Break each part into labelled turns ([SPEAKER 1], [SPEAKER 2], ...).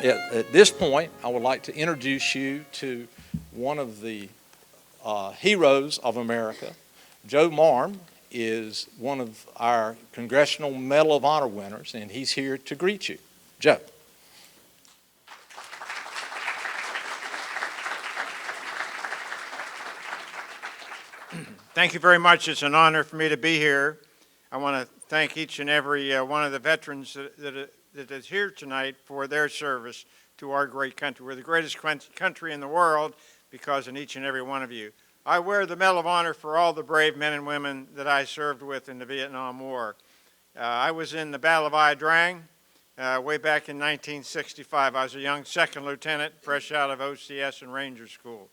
[SPEAKER 1] At this point, I would like to introduce you to one of the heroes of America. Joe Marm is one of our Congressional Medal of Honor winners, and he's here to greet you. Joe.
[SPEAKER 2] Thank you very much. It's an honor for me to be here. I want to thank each and every one of the veterans that is here tonight for their service to our great country. We're the greatest country in the world because of each and every one of you. I wear the Medal of Honor for all the brave men and women that I served with in the Vietnam War. I was in the Battle of Ia Drang way back in 1965. I was a young second lieutenant, fresh out of OCS and Ranger School.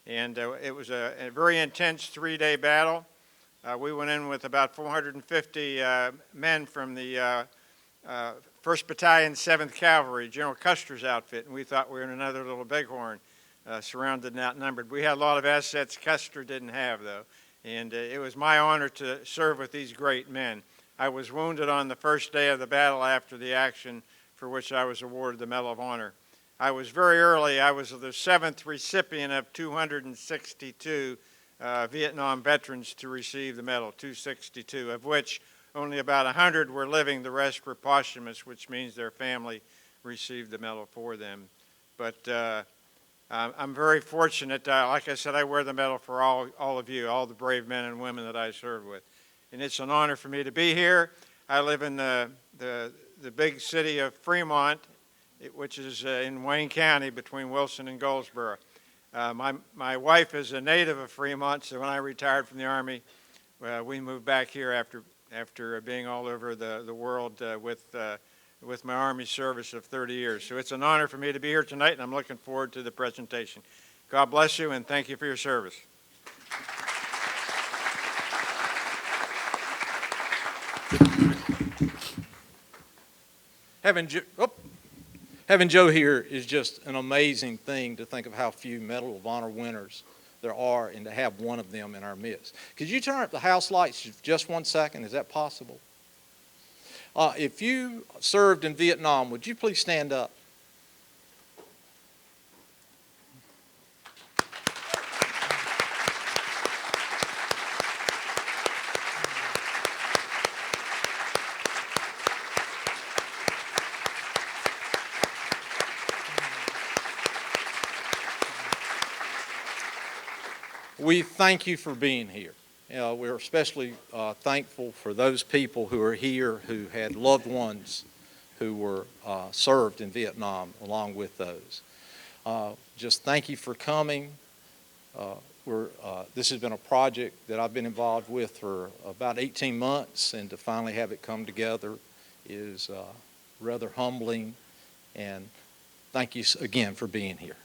[SPEAKER 2] And it was a very intense three-day battle. We went in with about 450 men from the 1st Battalion, 7th Cavalry, General Custer's outfit, and we thought we were in another little bighorn, surrounded and outnumbered. We had a lot of assets Custer didn't have, though, and it was my honor to serve with these great men. I was wounded on the first day of the battle after the action, for which I was awarded the Medal of Honor. I was very early. I was the 7th recipient of 262 Vietnam veterans to receive the medal, 262, of which only about 100 were living. The rest were posthumous, which means their family received the medal for them. But I'm very fortunate. Like I said, I wear the medal for all of you, all the brave men and women that I served with. And it's an honor for me to be here. I live in the big city of Fremont, which is in Wayne County between Wilson and Goldsboro. My wife is a native of Fremont, so when I retired from the Army, we moved back here after being all over the world with my Army service of 30 years. So it's an honor for me to be here tonight, and I'm looking forward to the presentation. God bless you, and thank you for your service.
[SPEAKER 1] Having Joe here is just an amazing thing to think of how few Medal of Honor winners there are and to have one of them in our midst. Could you turn up the house lights just 1 second? Is that possible? If you served in Vietnam, would you please stand up? We thank you for being here. We're especially thankful for those people who are here who had loved ones who were served in Vietnam along with those. Just thank you for coming. This has been a project that I've been involved with for about 18 months, and to finally have it come together is rather humbling, and thank you again for being here.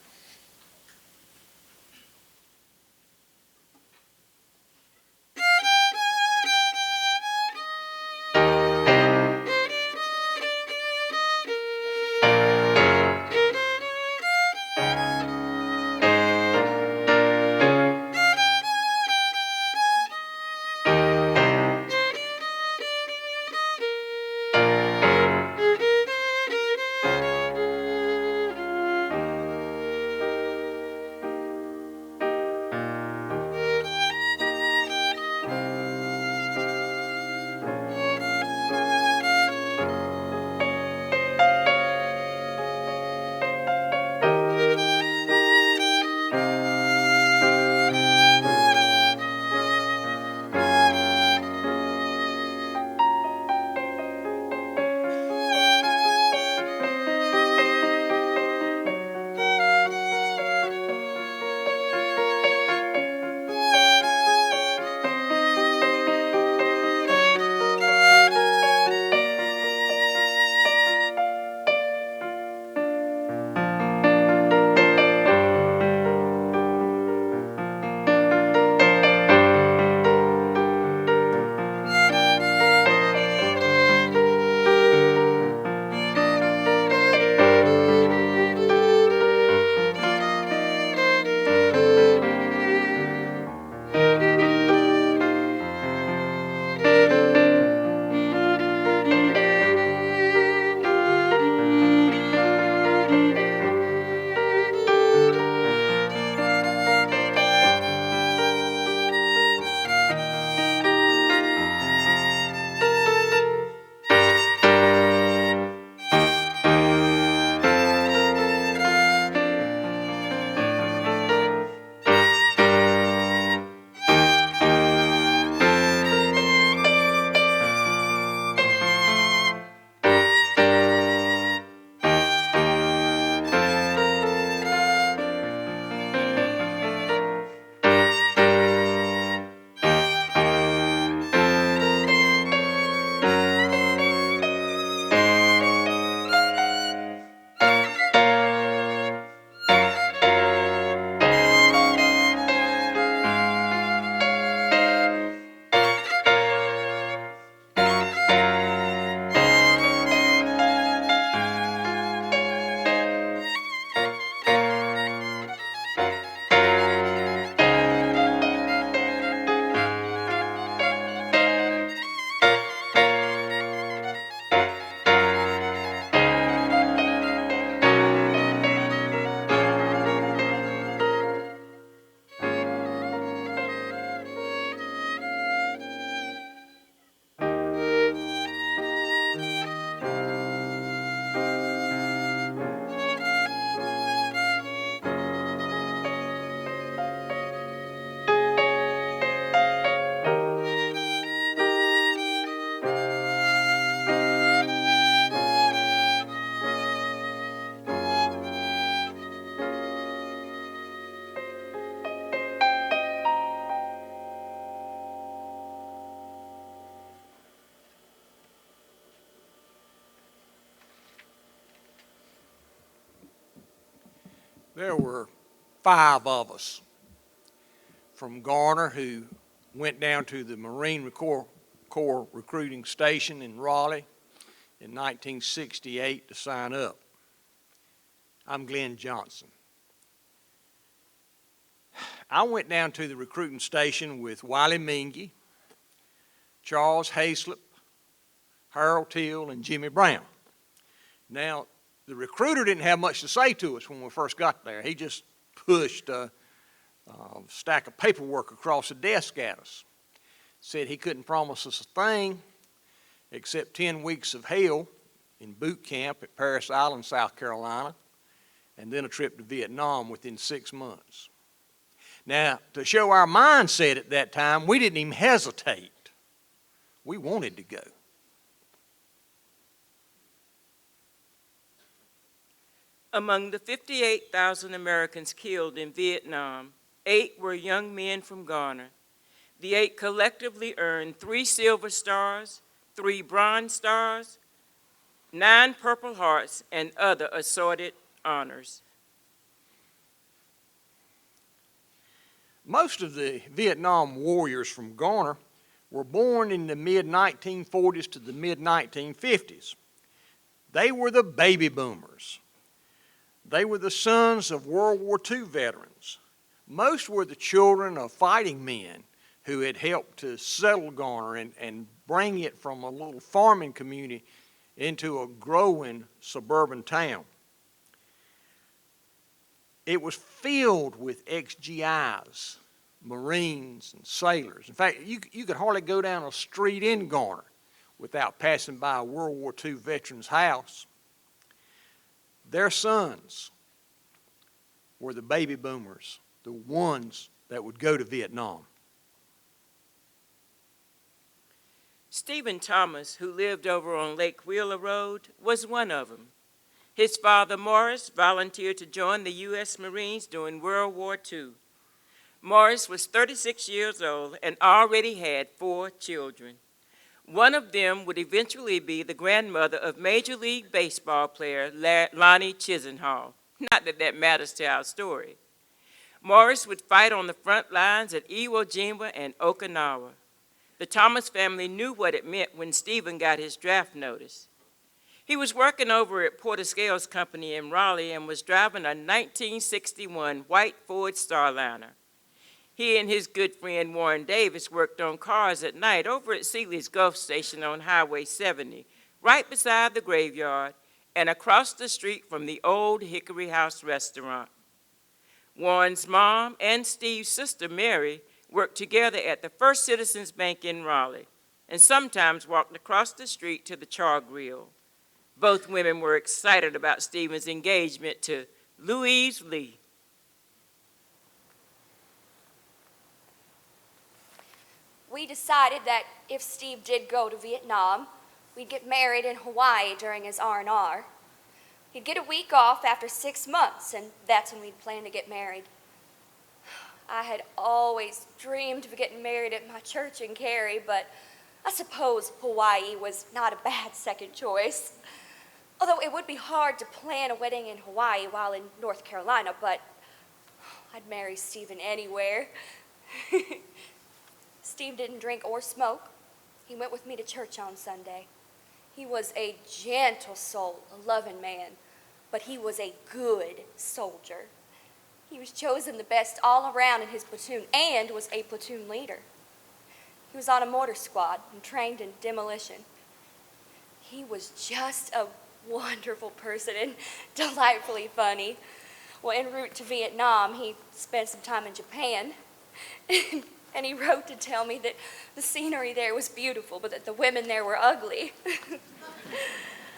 [SPEAKER 3] There were 5 of us from Garner who went down to the Marine Corps recruiting station in Raleigh in 1968 to sign up. I'm Glenn Johnson. I went down to the recruiting station with Wiley Mingy, Charles Hayslip, Harold Till, and Jimmy Brown. Now, the recruiter didn't have much to say to us when we first got there. He just pushed a stack of paperwork across the desk at us. Said he couldn't promise us a thing except 10 weeks of hell in boot camp at Parris Island, South Carolina, and then a trip to Vietnam within 6 months. Now, to show our mindset at that time, we didn't even hesitate. We wanted to go.
[SPEAKER 4] Among the 58,000 Americans killed in Vietnam, 8 were young men from Garner. The 8 collectively earned 3 Silver Stars, 3 Bronze Stars, 9 Purple Hearts, and other assorted honors.
[SPEAKER 3] Most of the Vietnam warriors from Garner were born in the mid-1940s to the mid-1950s. They were the baby boomers. They were the sons of World War II veterans. Most were the children of fighting men who had helped to settle Garner and bring it from a little farming community into a growing suburban town. It was filled with ex-GIs, Marines, and sailors. In fact, you could hardly go down a street in Garner without passing by a World War II veteran's house. Their sons were the baby boomers, the ones that would go to Vietnam.
[SPEAKER 4] Stephen Thomas, who lived over on Lake Wheeler Road, was one of them. His father, Morris, volunteered to join the U.S. Marines during World War II. Morris was 36 years old and already had 4 children. One of them would eventually be the grandmother of Major League Baseball player Lonnie Chisenhall. Not that that matters to our story. Morris would fight on the front lines at Iwo Jima and Okinawa. The Thomas family knew what it meant when Stephen got his draft notice. He was working over at Porter Scales Company in Raleigh and was driving a 1961 white Ford Starliner. He and his good friend Warren Davis worked on cars at night over at Seeley's Gulf Station on Highway 70, right beside the graveyard and across the street from the old Hickory House restaurant. Warren's mom and Steve's sister Mary worked together at the First Citizens Bank in Raleigh and sometimes walked across the street to the Char Grill. Both women were excited about Stephen's engagement to Louise Lee.
[SPEAKER 5] We decided that if Steve did go to Vietnam, we'd get married in Hawaii during his R&R. He'd get a week off after 6 months, and that's when we'd plan to get married. I had always dreamed of getting married at my church in Cary, but I suppose Hawaii was not a bad second choice. Although it would be hard to plan a wedding in Hawaii while in North Carolina, but I'd marry Stephen anywhere. Steve didn't drink or smoke. He went with me to church on Sunday. He was a gentle soul, a loving man, but he was a good soldier. He was chosen the best all around in his platoon and was a platoon leader. He was on a mortar squad and trained in demolition. He was just a wonderful person and delightfully funny. Well, en route to Vietnam, he spent some time in Japan, and he wrote to tell me that the scenery there was beautiful, but that the women there were ugly.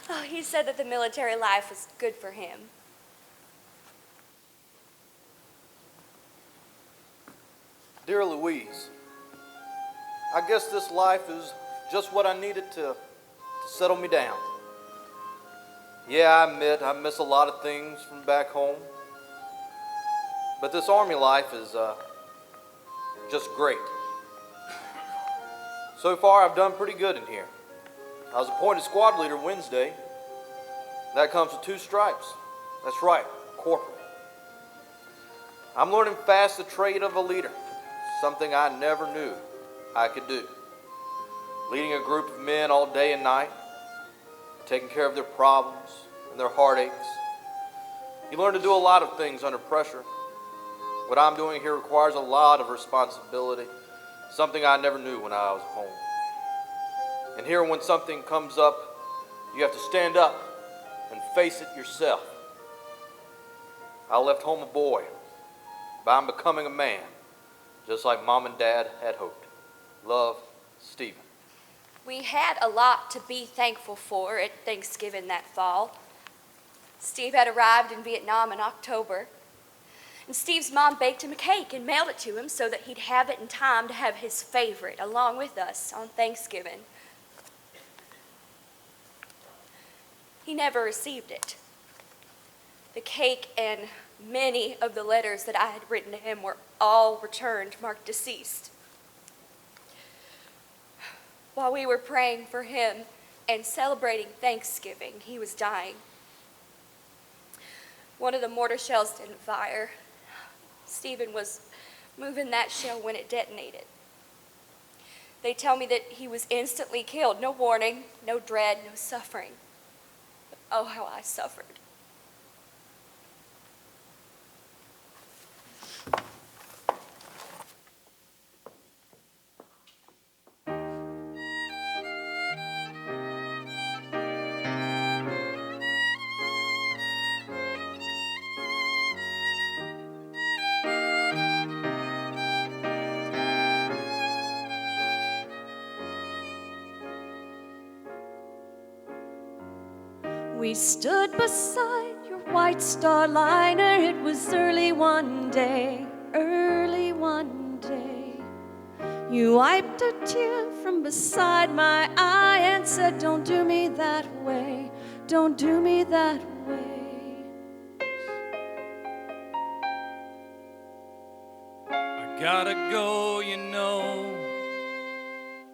[SPEAKER 5] Oh, he said that the military life was good for him.
[SPEAKER 6] Dear Louise, I guess this life is just what I needed to settle me down. Yeah, I admit I miss a lot of things from back home, but this Army life is just great. So far, I've done pretty good in here. I was appointed squad leader Wednesday. That comes with 2 stripes. That's right, corporal. I'm learning fast the trade of a leader, something I never knew I could do. Leading a group of men all day and night, taking care of their problems and their heartaches. You learn to do a lot of things under pressure. What I'm doing here requires a lot of responsibility, something I never knew when I was home. And here, when something comes up, you have to stand up and face it yourself. I left home a boy, but I'm becoming a man, just like Mom and Dad had hoped. Love, Stephen.
[SPEAKER 5] We had a lot to be thankful for at Thanksgiving that fall. Steve had arrived in Vietnam in October, and Steve's mom baked him a cake and mailed it to him so that he'd have it in time to have his favorite along with us on Thanksgiving. He never received it. The cake and many of the letters that I had written to him were all returned marked deceased. While we were praying for him and celebrating Thanksgiving, he was dying. One of the mortar shells didn't fire. Stephen was moving that shell when it detonated. They tell me that he was instantly killed. No warning, no dread, no suffering. But oh, how I suffered.
[SPEAKER 7] We stood beside your white star liner. It was early one day. You wiped a tear from beside my eye and said, "Don't do me that way, don't do me that way."
[SPEAKER 8] I gotta go, you know,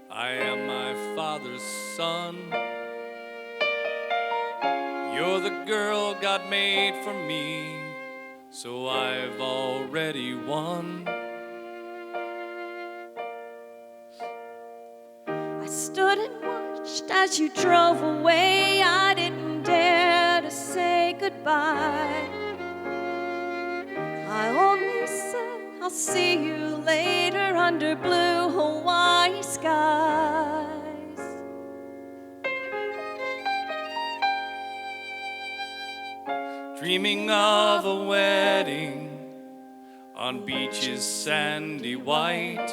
[SPEAKER 8] I am my father's son. You're the girl God made for me, so I've already won.
[SPEAKER 7] I stood and watched as you drove away. I didn't dare to say goodbye. I only said, "I'll see you later under blue Hawaii skies."
[SPEAKER 8] Dreaming of a wedding on beaches sandy white.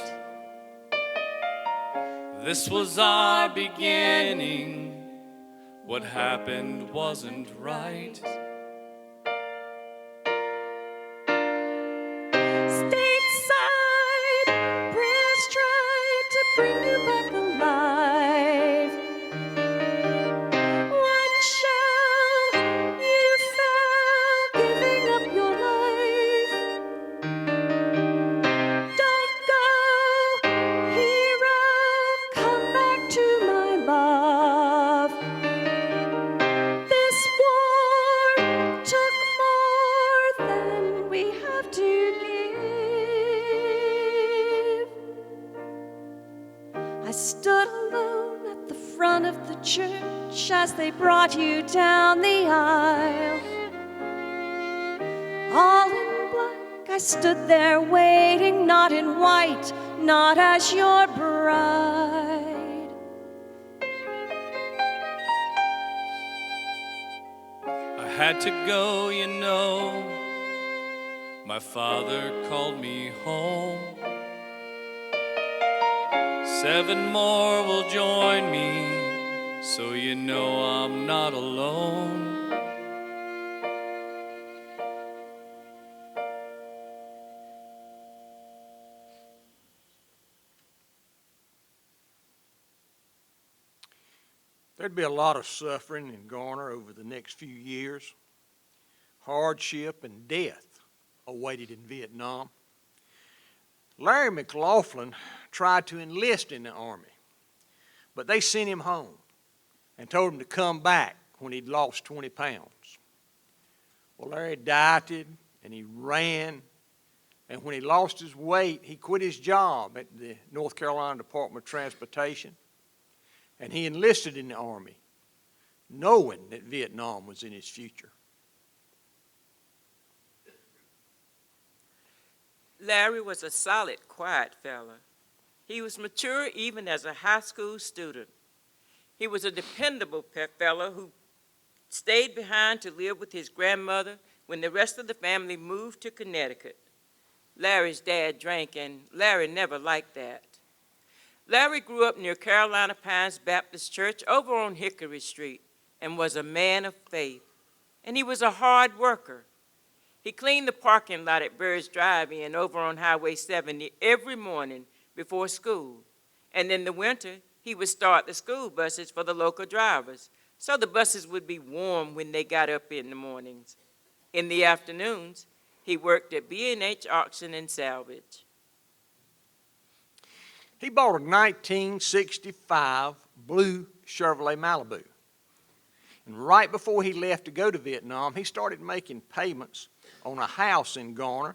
[SPEAKER 8] This was our beginning. What happened wasn't right.
[SPEAKER 7] Stateside, prayers tried to bring you back alive. One shell, you fell, giving up your life. Don't go, hero, come back to my love. This war took more than we have to give. I stood alone at the front of the church as they brought you down the aisle. All in black, I stood there waiting, not in white, not as your bride.
[SPEAKER 8] I had to go, you know. My father called me home. 7 more will join me, so you know I'm not alone.
[SPEAKER 3] There'd be a lot of suffering in Garner over the next few years. Hardship and death awaited in Vietnam. Larry McLaughlin tried to enlist in the Army, but they sent him home and told him to come back when he'd lost 20 pounds. Well, Larry dieted and he ran And when he lost his weight, he quit his job at the North Carolina Department of Transportation, and he enlisted in the Army, knowing that Vietnam was in his future.
[SPEAKER 4] Larry was a solid, quiet fella. He was mature even as a high school student. He was a dependable fellow who stayed behind to live with his grandmother when the rest of the family moved to Connecticut. Larry's dad drank, and Larry never liked that. Larry grew up near Carolina Pines Baptist Church over on Hickory Street and was a man of faith. And he was a hard worker. He cleaned the parking lot at Bird's Drive-In over on Highway 70 every morning before school. And in the winter, he would start the school buses for the local drivers, so the buses would be warm when they got up in the mornings. In the afternoons, he worked at B&H Auction and Salvage.
[SPEAKER 3] He bought a 1965 blue Chevrolet Malibu. And right before he left to go to Vietnam, he started making payments on a house in Garner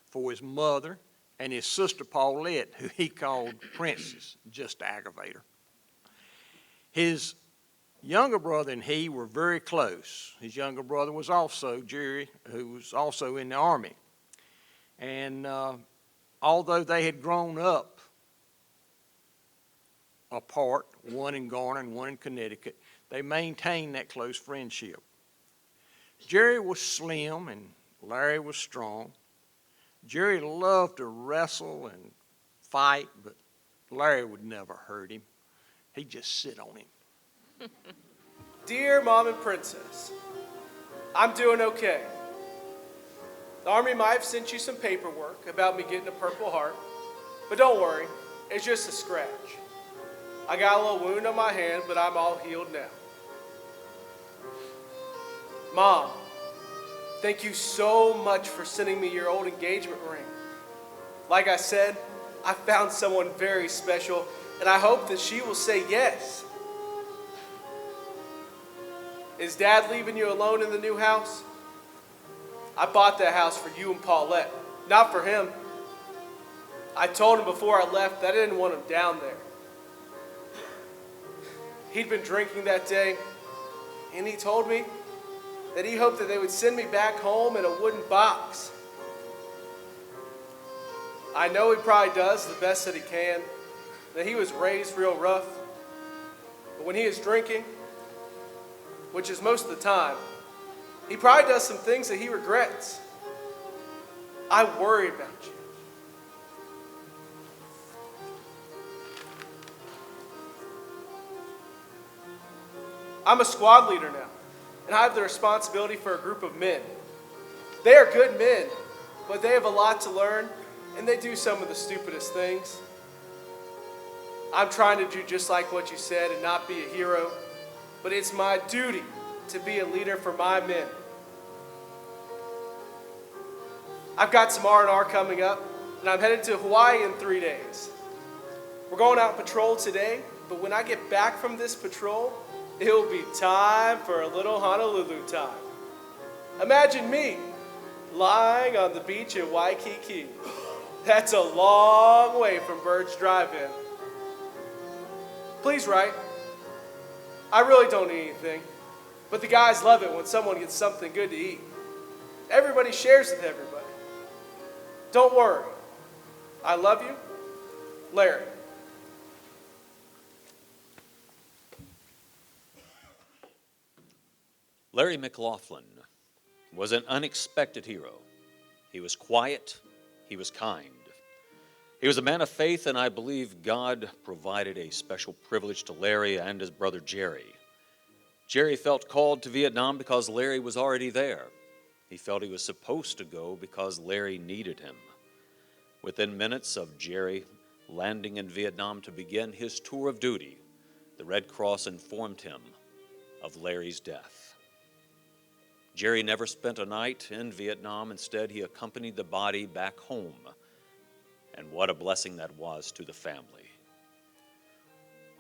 [SPEAKER 3] for his mother and his sister Paulette, who he called Princess, just to aggravate her. His younger brother and he were very close. His younger brother was also Jerry, who was also in the Army. And although they had grown up apart, one in Garner and one in Connecticut, they maintained that close friendship. Jerry was slim and Larry was strong. Jerry loved to wrestle and fight, but Larry would never hurt him. He'd just sit on him.
[SPEAKER 9] Dear Mom and Princess, I'm doing okay. The Army might have sent you some paperwork about me getting a Purple Heart, but don't worry, it's just a scratch. I got a little wound on my hand, but I'm all healed now. Mom, thank you so much for sending me your old engagement ring. Like I said, I found someone very special, and I hope that she will say yes. Is Dad leaving you alone in the new house? I bought that house for you and Paulette, not for him. I told him before I left that I didn't want him down there. He'd been drinking that day, and he told me that he hoped that they would send me back home in a wooden box. I know he probably does the best that he can, that he was raised real rough. But when he is drinking, which is most of the time, he probably does some things that he regrets. I worry about you. I'm a squad leader now, and I have the responsibility for a group of men. They are good men, but they have a lot to learn, and they do some of the stupidest things. I'm trying to do just like what you said and not be a hero, but it's my duty to be a leader for my men. I've got some R&R coming up, and I'm headed to Hawaii in 3 days. We're going out patrol today, but when I get back from this patrol, it'll be time for a little Honolulu time. Imagine me lying on the beach in Waikiki. That's a long way from Bird's Drive-In. Please write. I really don't need anything, but the guys love it when someone gets something good to eat. Everybody shares with everybody. Don't worry. I love you, Larry.
[SPEAKER 10] Larry McLaughlin was an unexpected hero. He was quiet. He was kind. He was a man of faith, and I believe God provided a special privilege to Larry and his brother Jerry. Jerry felt called to Vietnam because Larry was already there. He felt he was supposed to go because Larry needed him. Within minutes of Jerry landing in Vietnam to begin his tour of duty, the Red Cross informed him of Larry's death. Jerry never spent a night in Vietnam. Instead, he accompanied the body back home. And what a blessing that was to the family.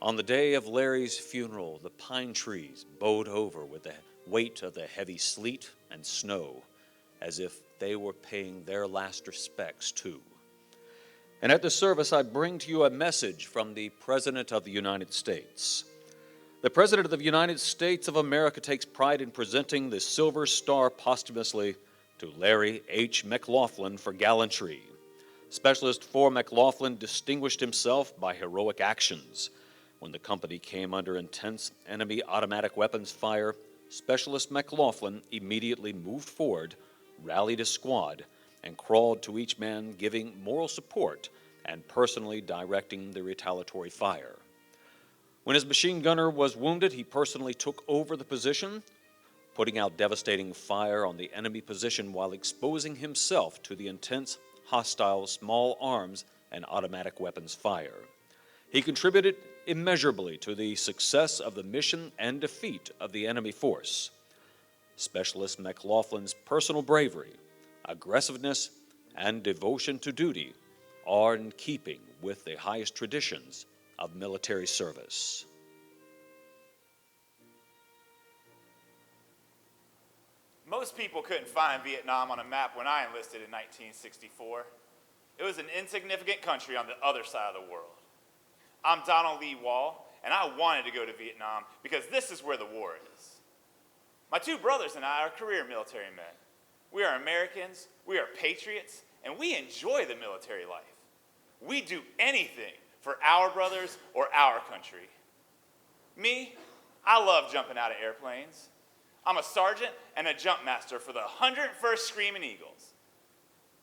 [SPEAKER 10] On the day of Larry's funeral, the pine trees bowed over with the weight of the heavy sleet and snow as if they were paying their last respects too. And at this service, I bring to you a message from the President of the United States. The President of the United States of America takes pride in presenting the Silver Star posthumously to Larry H. McLaughlin for gallantry. Specialist 4 McLaughlin distinguished himself by heroic actions. When the company came under intense enemy automatic weapons fire, Specialist McLaughlin immediately moved forward, rallied his squad, and crawled to each man, giving moral support and personally directing the retaliatory fire. When his machine gunner was wounded, he personally took over the position, putting out devastating fire on the enemy position while exposing himself to the intense, hostile small arms and automatic weapons fire. He contributed immeasurably to the success of the mission and defeat of the enemy force. Specialist McLaughlin's personal bravery, aggressiveness, and devotion to duty are in keeping with the highest traditions of military service.
[SPEAKER 11] Most people couldn't find Vietnam on a map when I enlisted in 1964. It was an insignificant country on the other side of the world. I'm Donald Lee Wall, and I wanted to go to Vietnam because this is where the war is. My two brothers and I are career military men. We are Americans, we are patriots, and we enjoy the military life. We do anything for our brothers or our country. Me, I love jumping out of airplanes. I'm a sergeant and a jump master for the 101st Screaming Eagles.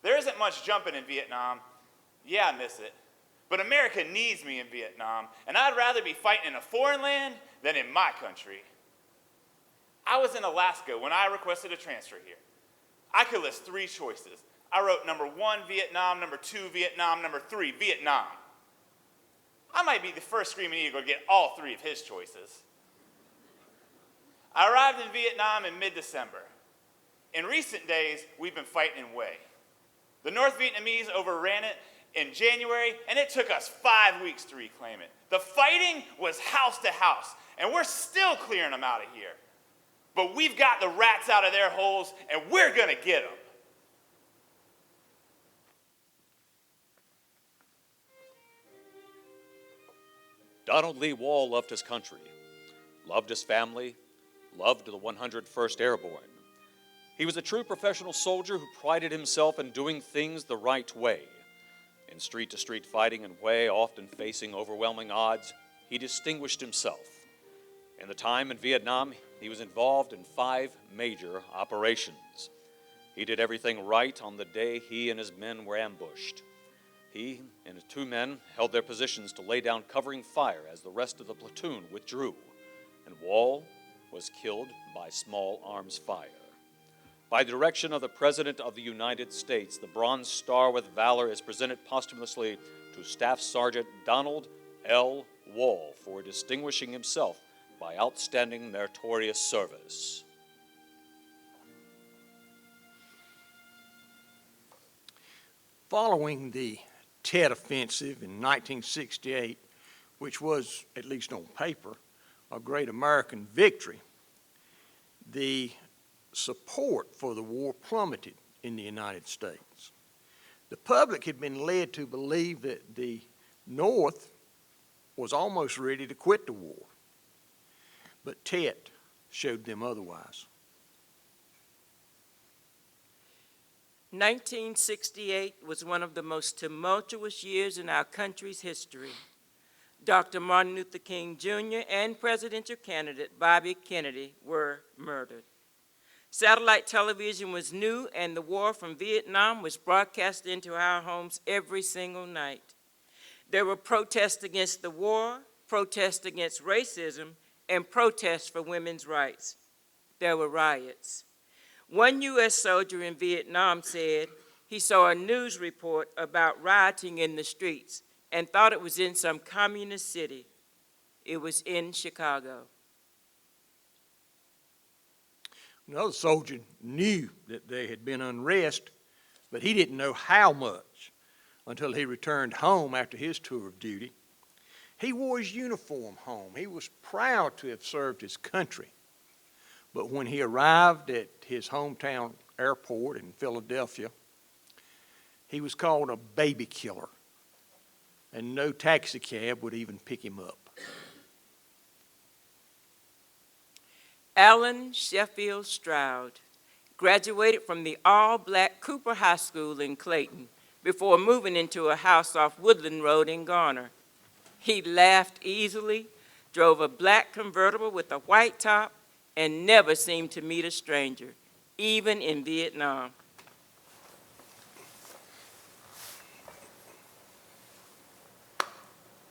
[SPEAKER 11] There isn't much jumping in Vietnam. Yeah, I miss it. But America needs me in Vietnam, and I'd rather be fighting in a foreign land than in my country. I was in Alaska when I requested a transfer here. I could list 3 choices. I wrote number 1, Vietnam, number 2, Vietnam, number 3, Vietnam. I might be the first Screaming Eagle to get all 3 of his choices. I arrived in Vietnam in mid-December. In recent days, we've been fighting in Hue. The North Vietnamese overran it in January, and it took us 5 weeks to reclaim it. The fighting was house to house, and we're still clearing them out of here. But we've got the rats out of their holes, and we're gonna get them.
[SPEAKER 10] Donald Lee Wall loved his country, loved his family, loved the 101st Airborne. He was a true professional soldier who prided himself in doing things the right way. In street-to-street fighting in Hue, often facing overwhelming odds, he distinguished himself. In the time in Vietnam, he was involved in 5 major operations. He did everything right on the day he and his men were ambushed. He and his 2 men held their positions to lay down covering fire as the rest of the platoon withdrew, and Wall was killed by small arms fire. By the direction of the President of the United States, the Bronze Star with Valor is presented posthumously to Staff Sergeant Donald L. Wall for distinguishing himself by outstanding meritorious service.
[SPEAKER 3] Following the Tet Offensive in 1968, which was, at least on paper, a great American victory, the support for the war plummeted in the United States. The public had been led to believe that the North was almost ready to quit the war, but Tet showed them otherwise.
[SPEAKER 4] 1968 was one of the most tumultuous years in our country's history. Dr. Martin Luther King Jr. and presidential candidate Bobby Kennedy were murdered. Satellite television was new, and the war from Vietnam was broadcast into our homes every single night. There were protests against the war, protests against racism, and protests for women's rights. There were riots. One U.S. soldier in Vietnam said he saw a news report about rioting in the streets and thought it was in some communist city. It was in Chicago.
[SPEAKER 3] Another soldier knew that there had been unrest, but he didn't know how much until he returned home after his tour of duty. He wore his uniform home. He was proud to have served his country. But when he arrived at his hometown airport in Philadelphia. He was called a baby killer, and no taxi cab would even pick him up.
[SPEAKER 4] Alan Sheffield Stroud graduated from the all-black Cooper High School in Clayton before moving into a house off Woodland Road in Garner. He laughed easily, drove a black convertible with a white top, and never seemed to meet a stranger, even in Vietnam.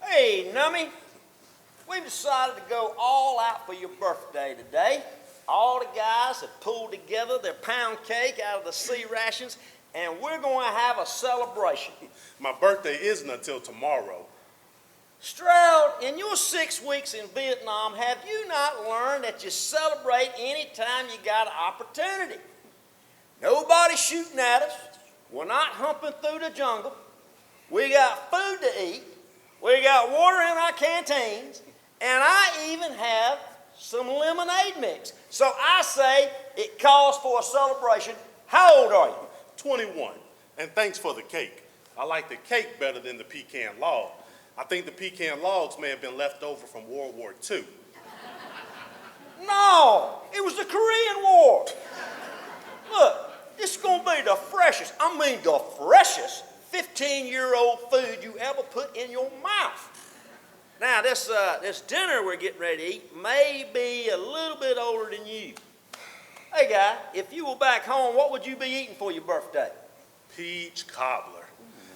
[SPEAKER 12] Hey, Nummy, we've decided to go all out for your birthday today. All the guys have pulled together their pound cake out of the sea rations, and we're going to have a celebration.
[SPEAKER 13] My birthday isn't until tomorrow.
[SPEAKER 12] Stroud, in your 6 weeks in Vietnam, have you not learned that you celebrate any time you got an opportunity? Nobody's shooting at us. We're not humping through the jungle. We got food to eat. We got water in our canteens. And I even have some lemonade mix. So I say it calls for a celebration. How old are you?
[SPEAKER 13] 21. And thanks for the cake. I like the cake better than the pecan log. I think the pecan logs may have been left over from World War II.
[SPEAKER 12] No, it was the Korean War. Look, this is going to be the freshest, 15-year-old food you ever put in your mouth. Now, this dinner we're getting ready to eat may be a little bit older than you. Hey, guy, if you were back home, what would you be eating for your birthday?
[SPEAKER 13] Peach cobbler.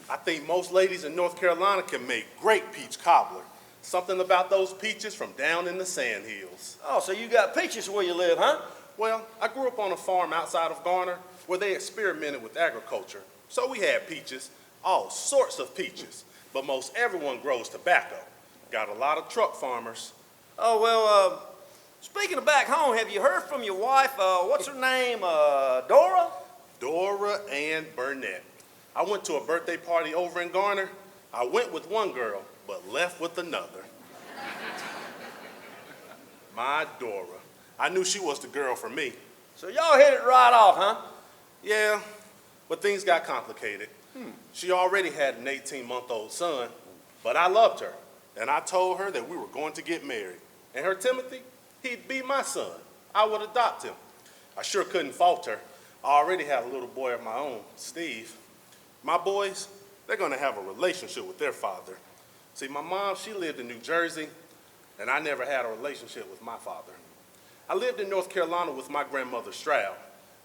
[SPEAKER 13] I think most ladies in North Carolina can make great peach cobbler. Something about those peaches from down in the sand hills.
[SPEAKER 12] Oh, so you got peaches where you live, huh?
[SPEAKER 13] Well, I grew up on a farm outside of Garner where they experimented with agriculture. So we had peaches, all sorts of peaches. But most everyone grows tobacco. Got a lot of truck farmers.
[SPEAKER 12] Oh, well, speaking of back home, have you heard from your wife, what's her name, Dora?
[SPEAKER 13] Dora Ann Burnett. I went to a birthday party over in Garner. I went with one girl, but left with another. My Dora. I knew she was the girl for me.
[SPEAKER 12] So y'all hit it right off, huh?
[SPEAKER 13] Yeah, but things got complicated. She already had an 18-month-old son, but I loved her, and I told her that we were going to get married. And her Timothy, he'd be my son. I would adopt him. I sure couldn't fault her. I already had a little boy of my own, Steve. My boys, they're going to have a relationship with their father. See, my mom, she lived in New Jersey, and I never had a relationship with my father. I lived in North Carolina with my grandmother, Stroud.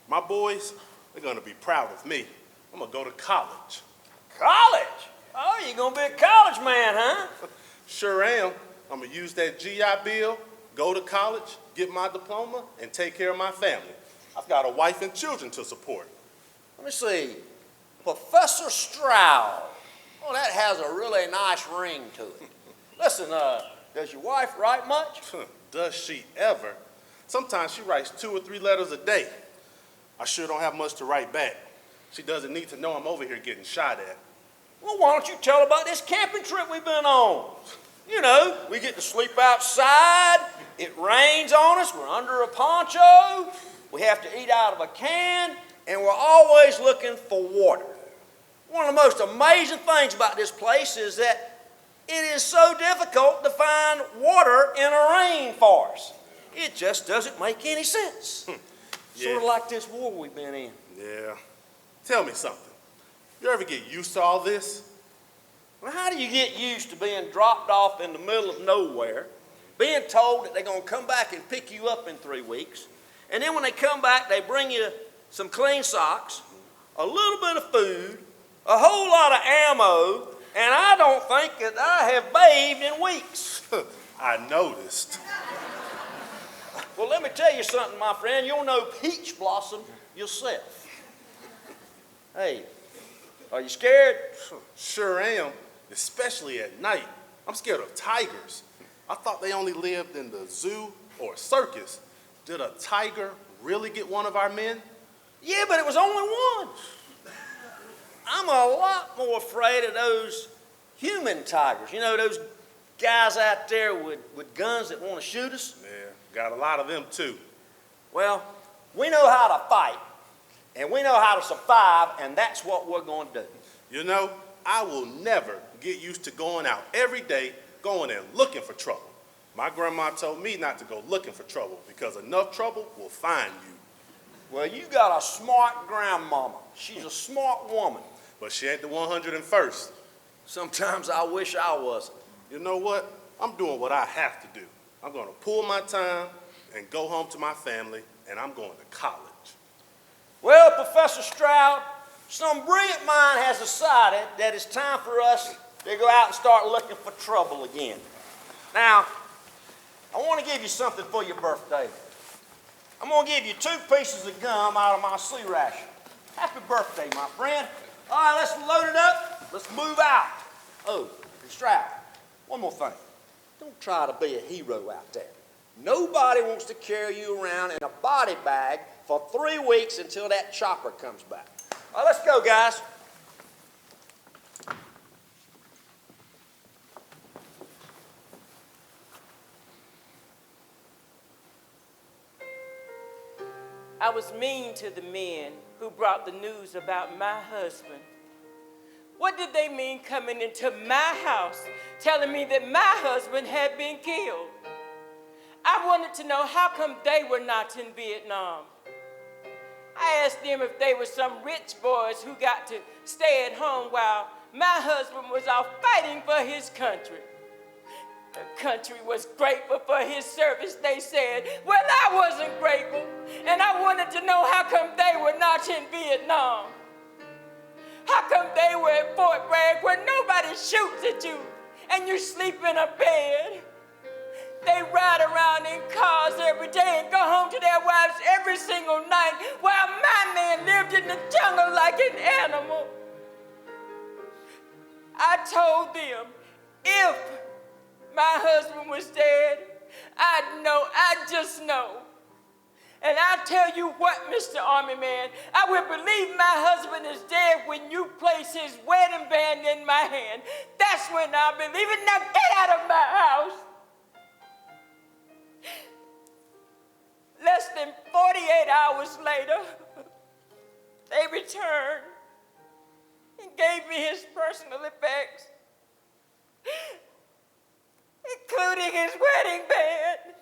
[SPEAKER 13] My boys, they're going to be proud of me. I'm going to go to college.
[SPEAKER 12] College? Oh, you're going to be a college man, huh?
[SPEAKER 13] Sure am. I'm going to use that GI Bill, go to college, get my diploma, and take care of my family. I've got a wife and children to support.
[SPEAKER 12] Let me see. Professor Stroud. Oh, that has a really nice ring to it. Listen, does your wife write much?
[SPEAKER 13] Does she ever? Sometimes she writes 2 or 3 letters a day. I sure don't have much to write back. She doesn't need to know I'm over here getting shot at.
[SPEAKER 12] Well, why don't you tell her about this camping trip we've been on? You know, we get to sleep outside, it rains on us, we're under a poncho, we have to eat out of a can, and we're always looking for water. One of the most amazing things about this place is that it is so difficult to find water in a rainforest. It just doesn't make any sense.
[SPEAKER 13] Yeah.
[SPEAKER 12] Sort of like this war we've been in.
[SPEAKER 13] Yeah. Tell me something. You ever get used to all this?
[SPEAKER 12] Well, how do you get used to being dropped off in the middle of nowhere, being told that they're going to come back and pick you up in 3 weeks, and then when they come back, they bring you some clean socks, a little bit of food, a whole lot of ammo, and I don't think that I have bathed in weeks.
[SPEAKER 13] I noticed.
[SPEAKER 12] Well, let me tell you something, my friend. You'll know peach blossom yourself. Hey, are you scared?
[SPEAKER 13] Sure am, especially at night. I'm scared of tigers. I thought they only lived in the zoo or circus. Did a tiger really get one of our men?
[SPEAKER 12] Yeah, but it was only one. I'm a lot more afraid of those human tigers. You know, those guys out there with guns that want to shoot us?
[SPEAKER 13] Yeah, got a lot of them too.
[SPEAKER 12] Well, we know how to fight, And we know how to survive, and that's what we're going to do.
[SPEAKER 13] You know, I will never get used to going out every day, going and looking for trouble. My grandma told me not to go looking for trouble because enough trouble will find you.
[SPEAKER 12] Well, you got a smart grandmama. She's a smart woman.
[SPEAKER 13] But she ain't the 101st.
[SPEAKER 12] Sometimes I wish I wasn't.
[SPEAKER 13] You know what? I'm doing what I have to do. I'm going to pull my time and go home to my family, and I'm going to college.
[SPEAKER 12] Well, Professor Stroud, some brilliant mind has decided that it's time for us to go out and start looking for trouble again. Now, I want to give you something for your birthday. I'm going to give you 2 pieces of gum out of my sea ration. Happy birthday, my friend. All right, let's load it up. Let's move out. Oh, and Stroud, one more thing. Don't try to be a hero out there. Nobody wants to carry you around in a body bag for 3 weeks until that chopper comes back. All right, let's go, guys.
[SPEAKER 4] I was mean to the men who brought the news about my husband. What did they mean coming into my house telling me that my husband had been killed? I wanted to know how come they were not in Vietnam. I asked them if they were some rich boys who got to stay at home while my husband was off fighting for his country. The country was grateful for his service, they said. Well, I wasn't grateful, and I wanted to know how come they were not in Vietnam. How come they were at Fort Bragg where nobody shoots at you and you sleep in a bed? They ride around in cars every day and go home to their wives every single night while my man lived in the jungle like an animal. I told them if my husband was dead, I'd know, I'd just know. And I'll tell you what, Mr. Army Man, I will believe my husband is dead when you place his wedding band in my hand. That's when I'll believe it. Now get out of my house. Less than 48 hours later, they returned and gave me his personal effects, including his wedding band.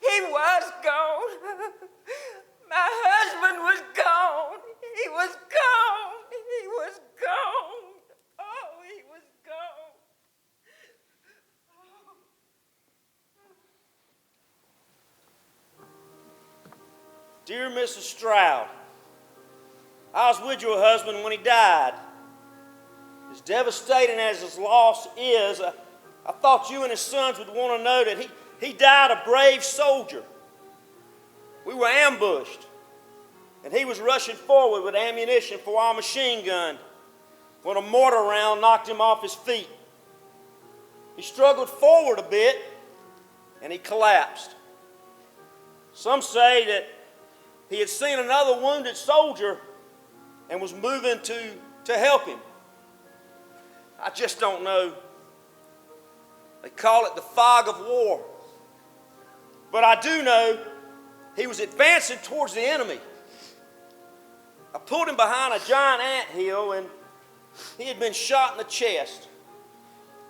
[SPEAKER 4] He was gone. My husband was gone. He was gone. He was gone. Oh, he was gone.
[SPEAKER 12] Dear Mrs. Stroud, I was with your husband when he died. As devastating as his loss is, I thought you and his sons would want to know that he died a brave soldier. We were ambushed, and he was rushing forward with ammunition for our machine gun when a mortar round knocked him off his feet. He struggled forward a bit, and he collapsed. Some say that he had seen another wounded soldier and was moving to help him. I just don't know. They call it the fog of war. But I do know he was advancing towards the enemy. I pulled him behind a giant anthill, and he had been shot in the chest.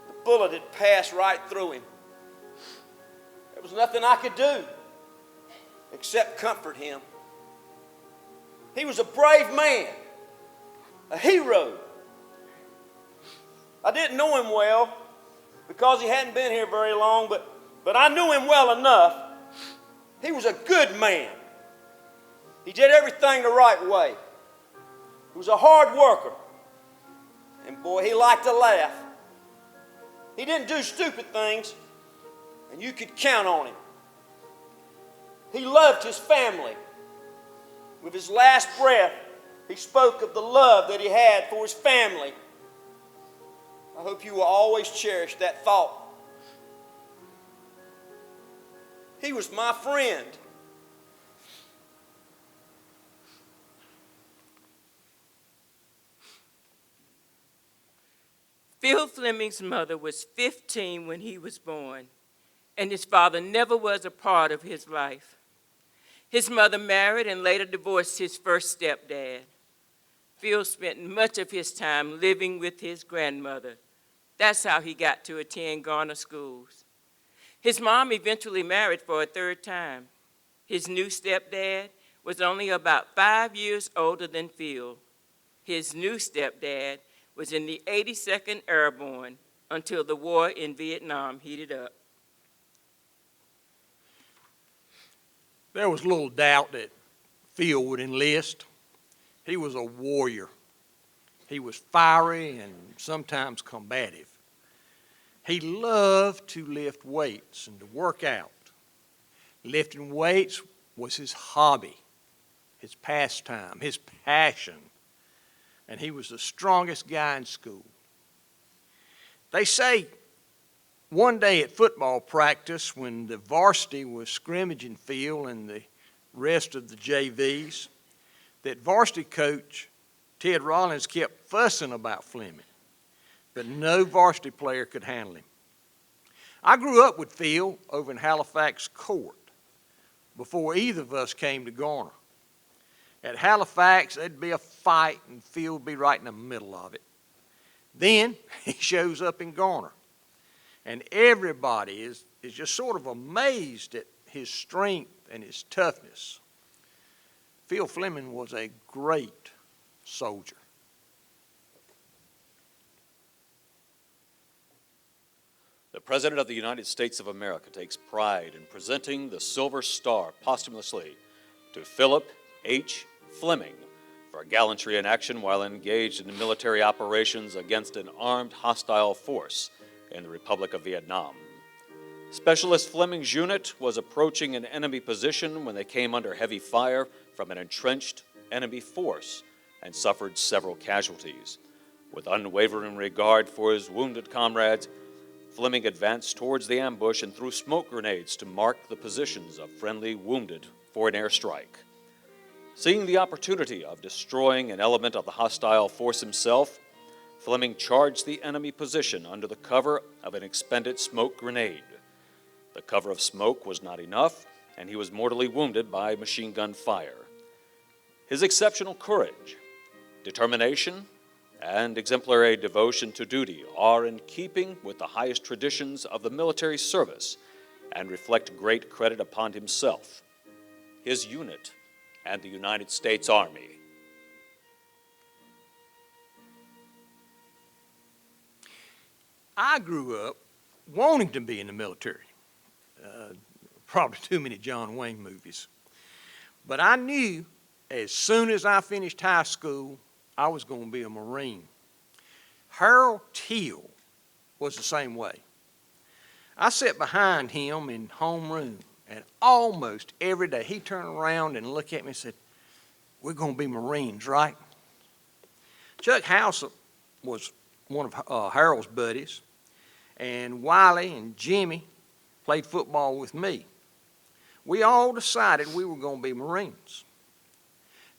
[SPEAKER 12] The bullet had passed right through him. There was nothing I could do except comfort him. He was a brave man, a hero. I didn't know him well because he hadn't been here very long, but I knew him well enough. He was a good man. He did everything the right way. He was a hard worker. And boy, he liked to laugh. He didn't do stupid things, and you could count on him. He loved his family. With his last breath, he spoke of the love that he had for his family. I hope you will always cherish that thought. He was my friend.
[SPEAKER 4] Phil Fleming's mother was 15 when he was born, and his father never was a part of his life. His mother married and later divorced his first stepdad. Phil spent much of his time living with his grandmother. That's how he got to attend Garner schools. His mom eventually married for a third time. His new stepdad was only about 5 years older than Phil. His new stepdad was in the 82nd Airborne until the war in Vietnam heated up.
[SPEAKER 3] There was little doubt that Phil would enlist. He was a warrior. He was fiery and sometimes combative. He loved to lift weights and to work out. Lifting weights was his hobby, his pastime, his passion, and he was the strongest guy in school. They say one day at football practice when the varsity was scrimmaging Phil and the rest of the JVs, that varsity coach Ted Rollins kept fussing about Fleming, but no varsity player could handle him. I grew up with Phil over in Halifax Court before either of us came to Garner. At Halifax, there'd be a fight, and Phil would be right in the middle of it. Then he shows up in Garner, and everybody is just sort of amazed at his strength and his toughness. Phil Fleming was a great soldier.
[SPEAKER 10] The President of the United States of America takes pride in presenting the Silver Star posthumously to Philip H. Fleming for gallantry in action while engaged in military operations against an armed hostile force in the Republic of Vietnam. Specialist Fleming's unit was approaching an enemy position when they came under heavy fire from an entrenched enemy force and suffered several casualties. With unwavering regard for his wounded comrades, Fleming advanced towards the ambush and threw smoke grenades to mark the positions of friendly wounded for an airstrike. Seeing the opportunity of destroying an element of the hostile force himself, Fleming charged the enemy position under the cover of an expended smoke grenade. The cover of smoke was not enough, and he was mortally wounded by machine gun fire. His exceptional courage, determination, and exemplary devotion to duty are in keeping with the highest traditions of the military service and reflect great credit upon himself, his unit, and the United States Army.
[SPEAKER 3] I grew up wanting to be in the military. Probably too many John Wayne movies. But I knew as soon as I finished high school, I was going to be a Marine. Harold Teal was the same way. I sat behind him in homeroom, and almost every day he turned around and looked at me and said, "We're going to be Marines, right?" Chuck Housup was one of Harold's buddies, and Wiley and Jimmy played football with me. We all decided we were going to be Marines.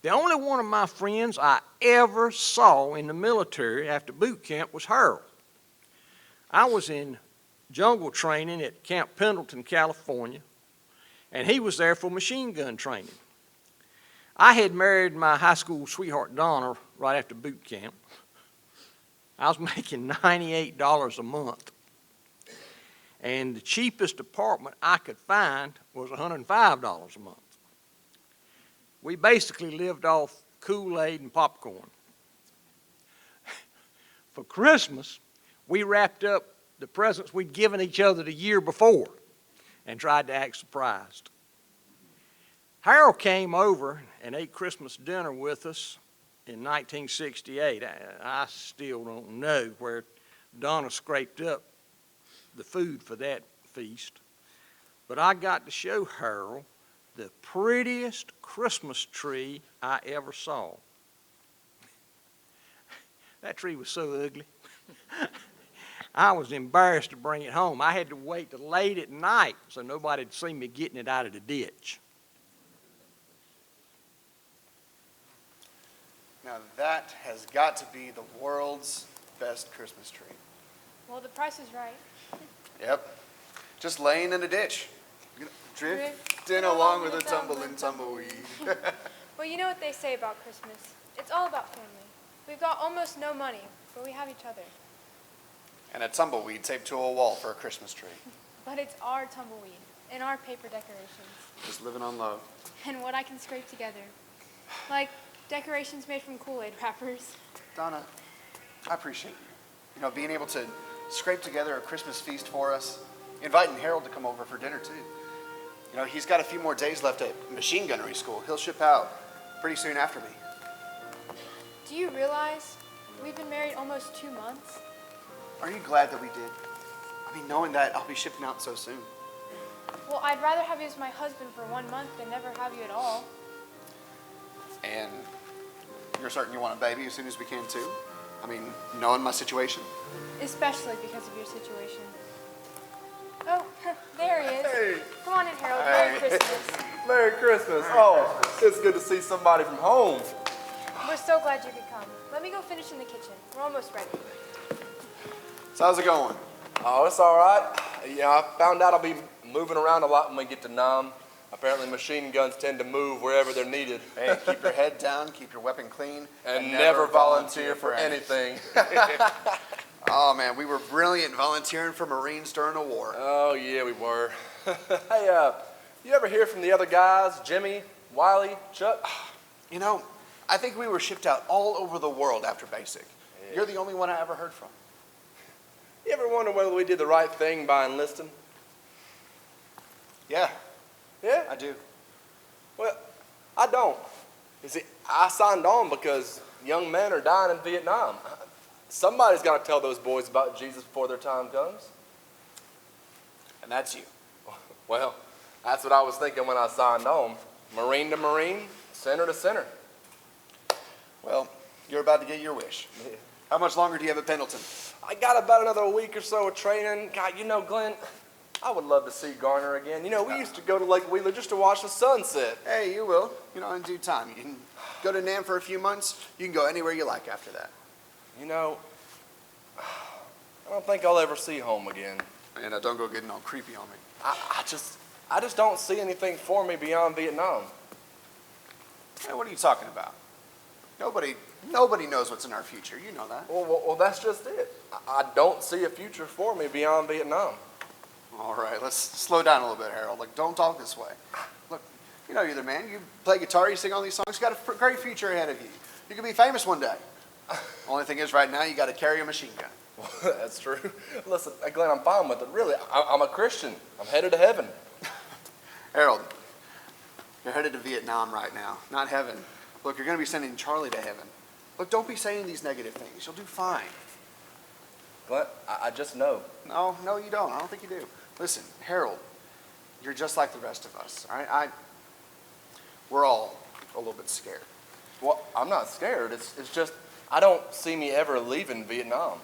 [SPEAKER 3] The only one of my friends I ever saw in the military after boot camp was Harold. I was in jungle training at Camp Pendleton, California, and he was there for machine gun training. I had married my high school sweetheart, Donner, right after boot camp. I was making $98 a month, and the cheapest apartment I could find was $105 a month. We basically lived off Kool-Aid and popcorn. For Christmas, we wrapped up the presents we'd given each other the year before and tried to act surprised. Harold came over and ate Christmas dinner with us in 1968. I still don't know where Donna scraped up the food for that feast, but I got to show Harold the prettiest Christmas tree I ever saw. That tree was so ugly. I was embarrassed to bring it home. I had to wait till late at night so nobody'd see me getting it out of the ditch.
[SPEAKER 14] Now that has got to be the world's best Christmas tree.
[SPEAKER 5] Well, the price is right.
[SPEAKER 14] Yep. Just laying in a ditch. Drifting along with a tumbling tumbleweed.
[SPEAKER 15] Well, you know what they say about Christmas. It's all about family. We've got almost no money, but we have each other.
[SPEAKER 14] And a tumbleweed taped to a wall for a Christmas tree.
[SPEAKER 15] But it's our tumbleweed and our paper decorations.
[SPEAKER 14] Just living on low.
[SPEAKER 15] And what I can scrape together. Like decorations made from Kool-Aid wrappers.
[SPEAKER 14] Donna, I appreciate you. You know, being able to scrape together a Christmas feast for us. Inviting Harold to come over for dinner, too. You know, he's got a few more days left at machine gunnery school. He'll ship out pretty soon after me.
[SPEAKER 15] Do you realize we've been married almost 2 months?
[SPEAKER 14] Are you glad that we did? I mean, knowing that I'll be shipping out so soon.
[SPEAKER 15] Well, I'd rather have you as my husband for 1 month than never have you at all.
[SPEAKER 14] And you're certain you want a baby as soon as we can, too? I mean, knowing my situation?
[SPEAKER 15] Especially because of your situation. Oh, there he is.
[SPEAKER 16] Hey.
[SPEAKER 15] Come on in, Harold.
[SPEAKER 16] Hey.
[SPEAKER 15] Merry Christmas.
[SPEAKER 16] Merry Christmas. Oh, it's good to see somebody from home.
[SPEAKER 15] We're so glad you could come. Let me go finish in the kitchen. We're almost ready.
[SPEAKER 14] So how's it going?
[SPEAKER 16] Oh, it's all right. Yeah, I found out I'll be moving around a lot when we get to Nam. Apparently machine guns tend to move wherever they're needed.
[SPEAKER 14] Hey, keep your head down, keep your weapon clean.
[SPEAKER 16] And never volunteer for anything.
[SPEAKER 14] Oh, man, we were brilliant volunteering for Marines during the war.
[SPEAKER 16] Oh, yeah, we were. Hey, you ever hear from the other guys, Jimmy, Wiley, Chuck?
[SPEAKER 14] You know, I think we were shipped out all over the world after basic. Yeah. You're the only one I ever heard from.
[SPEAKER 16] You ever wonder whether we did the right thing by enlisting?
[SPEAKER 14] Yeah.
[SPEAKER 16] Yeah?
[SPEAKER 14] I do.
[SPEAKER 16] Well, I don't. You see, I signed on because young men are dying in Vietnam. Somebody's got to tell those boys about Jesus before their time comes.
[SPEAKER 14] And that's you.
[SPEAKER 16] Well, that's what I was thinking when I signed on. Marine to Marine, center to center.
[SPEAKER 14] Well, you're about to get your wish.
[SPEAKER 16] Yeah.
[SPEAKER 14] How much longer do you have at Pendleton?
[SPEAKER 16] I got about another week or so of training. God, you know, Glenn, I would love to see Garner again. You know, we used to go to Lake Wheeler just to watch the sunset.
[SPEAKER 14] Hey, you will. You know, in due time. You can go to Nam for a few months. You can go anywhere you like after that.
[SPEAKER 16] You know, I don't think I'll ever see home again.
[SPEAKER 14] And don't go getting all creepy on me.
[SPEAKER 16] I just don't see anything for me beyond Vietnam.
[SPEAKER 14] Hey, what are you talking about? Nobody knows what's in our future. You know that.
[SPEAKER 16] Well, that's just it. I don't see a future for me beyond Vietnam.
[SPEAKER 14] All right, let's slow down a little bit, Harold. Like, don't talk this way. Look, you know you're the man. You play guitar, you sing all these songs. You got a great future ahead of you. You could be famous one day. Only thing is, right now, you got to carry a machine gun.
[SPEAKER 16] Well, that's true. Listen, Glenn, I'm fine with it. Really, I'm a Christian. I'm headed to heaven.
[SPEAKER 14] Harold, you're headed to Vietnam right now, not heaven. Look, you're going to be sending Charlie to heaven. Look, don't be saying these negative things. You'll do fine.
[SPEAKER 16] Glenn, I just know.
[SPEAKER 14] No, you don't. I don't think you do. Listen, Harold, you're just like the rest of us, all right? We're all a little bit scared.
[SPEAKER 16] Well, I'm not scared. It's just I don't see me ever leaving Vietnam.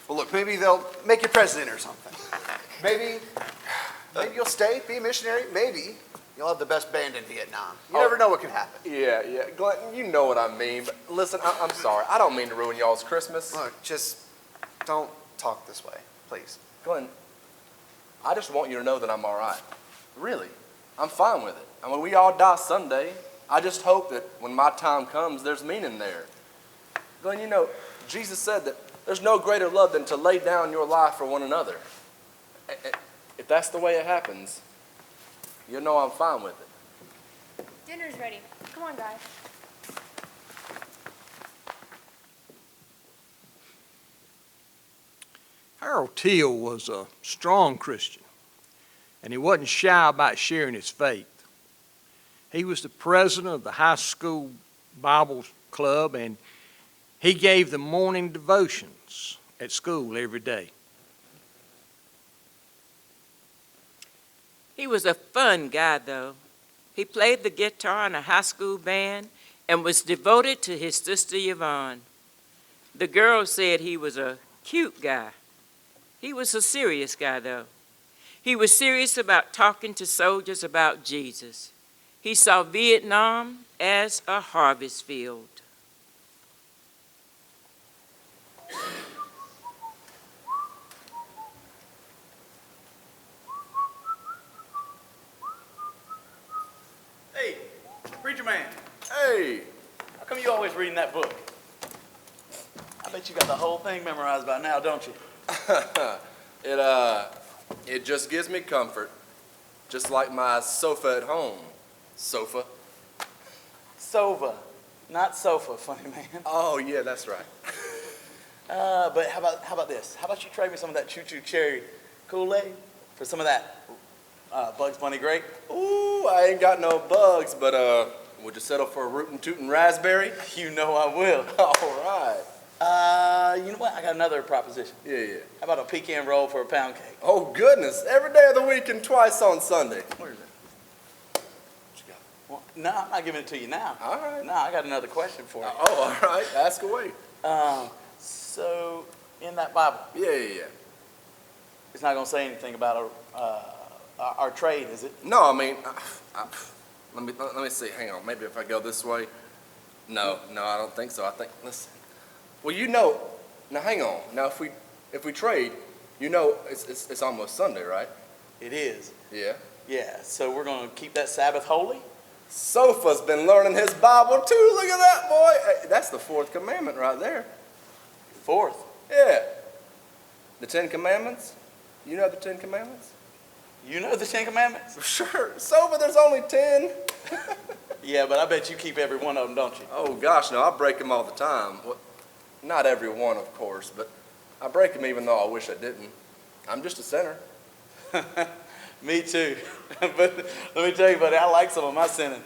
[SPEAKER 14] Well, look, maybe they'll make you president or something. Maybe you'll stay, be a missionary. Maybe you'll have the best band in Vietnam. You never know what can happen.
[SPEAKER 16] Yeah. Glenn, you know what I mean. But listen, I'm sorry. I don't mean to ruin y'all's Christmas.
[SPEAKER 14] Look, just don't talk this way, please.
[SPEAKER 16] Glenn, I just want you to know that I'm all right. Really. I'm fine with it. I mean, we all die someday. I just hope that when my time comes, there's meaning there. Glenn, you know, Jesus said that there's no greater love than to lay down your life for one another. If that's the way it happens, you know I'm fine with it.
[SPEAKER 15] Dinner's ready. Come on, guys.
[SPEAKER 3] Harold Teal was a strong Christian, and he wasn't shy about sharing his faith. He was the president of the high school Bible club, and he gave the morning devotions at school every day.
[SPEAKER 4] He was a fun guy, though. He played the guitar in a high school band and was devoted to his sister Yvonne. The girls said he was a cute guy. He was a serious guy, though. He was serious about talking to soldiers about Jesus. He saw Vietnam as a harvest field.
[SPEAKER 17] Preacher man,
[SPEAKER 16] Hey,
[SPEAKER 17] how come you always reading that book? I bet you got the whole thing memorized by now, don't you?
[SPEAKER 16] it just gives me comfort, just like my sofa at home. Sofa.
[SPEAKER 17] Sova, not sofa, funny man.
[SPEAKER 16] Oh yeah, that's right.
[SPEAKER 17] But how about this? How about you trade me some of that choo-choo cherry Kool-Aid for some of that Bugs Bunny grape?
[SPEAKER 16] Ooh, I ain't got no bugs, but would you settle for a rootin' tootin' raspberry?
[SPEAKER 17] You know I will.
[SPEAKER 16] All right.
[SPEAKER 17] You know what? I got another proposition.
[SPEAKER 16] Yeah.
[SPEAKER 17] How about a pecan roll for a pound cake?
[SPEAKER 16] Oh goodness, every day of the week and twice on Sunday.
[SPEAKER 17] Where is it? Well, no, I'm not giving it to you now.
[SPEAKER 16] All right.
[SPEAKER 17] No, I got another question for you.
[SPEAKER 16] Oh, all right. Ask away.
[SPEAKER 17] So, in that Bible,
[SPEAKER 16] Yeah.
[SPEAKER 17] it's not going to say anything about our trade, is it?
[SPEAKER 16] No, I mean, let me see. Hang on. Maybe if I go this way. No, I don't think so. I think, listen. Well, you know, now hang on. Now, if we trade, you know, it's almost Sunday, right?
[SPEAKER 17] It is.
[SPEAKER 16] Yeah.
[SPEAKER 17] Yeah, so we're going to keep that Sabbath holy?
[SPEAKER 16] Sofa's been learning his Bible too. Look at that, boy. Hey, that's the fourth commandment right there.
[SPEAKER 17] Fourth?
[SPEAKER 16] Yeah. The Ten Commandments. You know the Ten Commandments?
[SPEAKER 17] You know the Ten Commandments?
[SPEAKER 16] Sure. Sofa, there's only 10.
[SPEAKER 17] Yeah, but I bet you keep every one of them, don't you?
[SPEAKER 16] Oh, gosh, no, I break them all the time. Well, not every one, of course, but I break them even though I wish I didn't. I'm just a sinner.
[SPEAKER 17] Me too. But let me tell you, buddy, I like some of my sinning.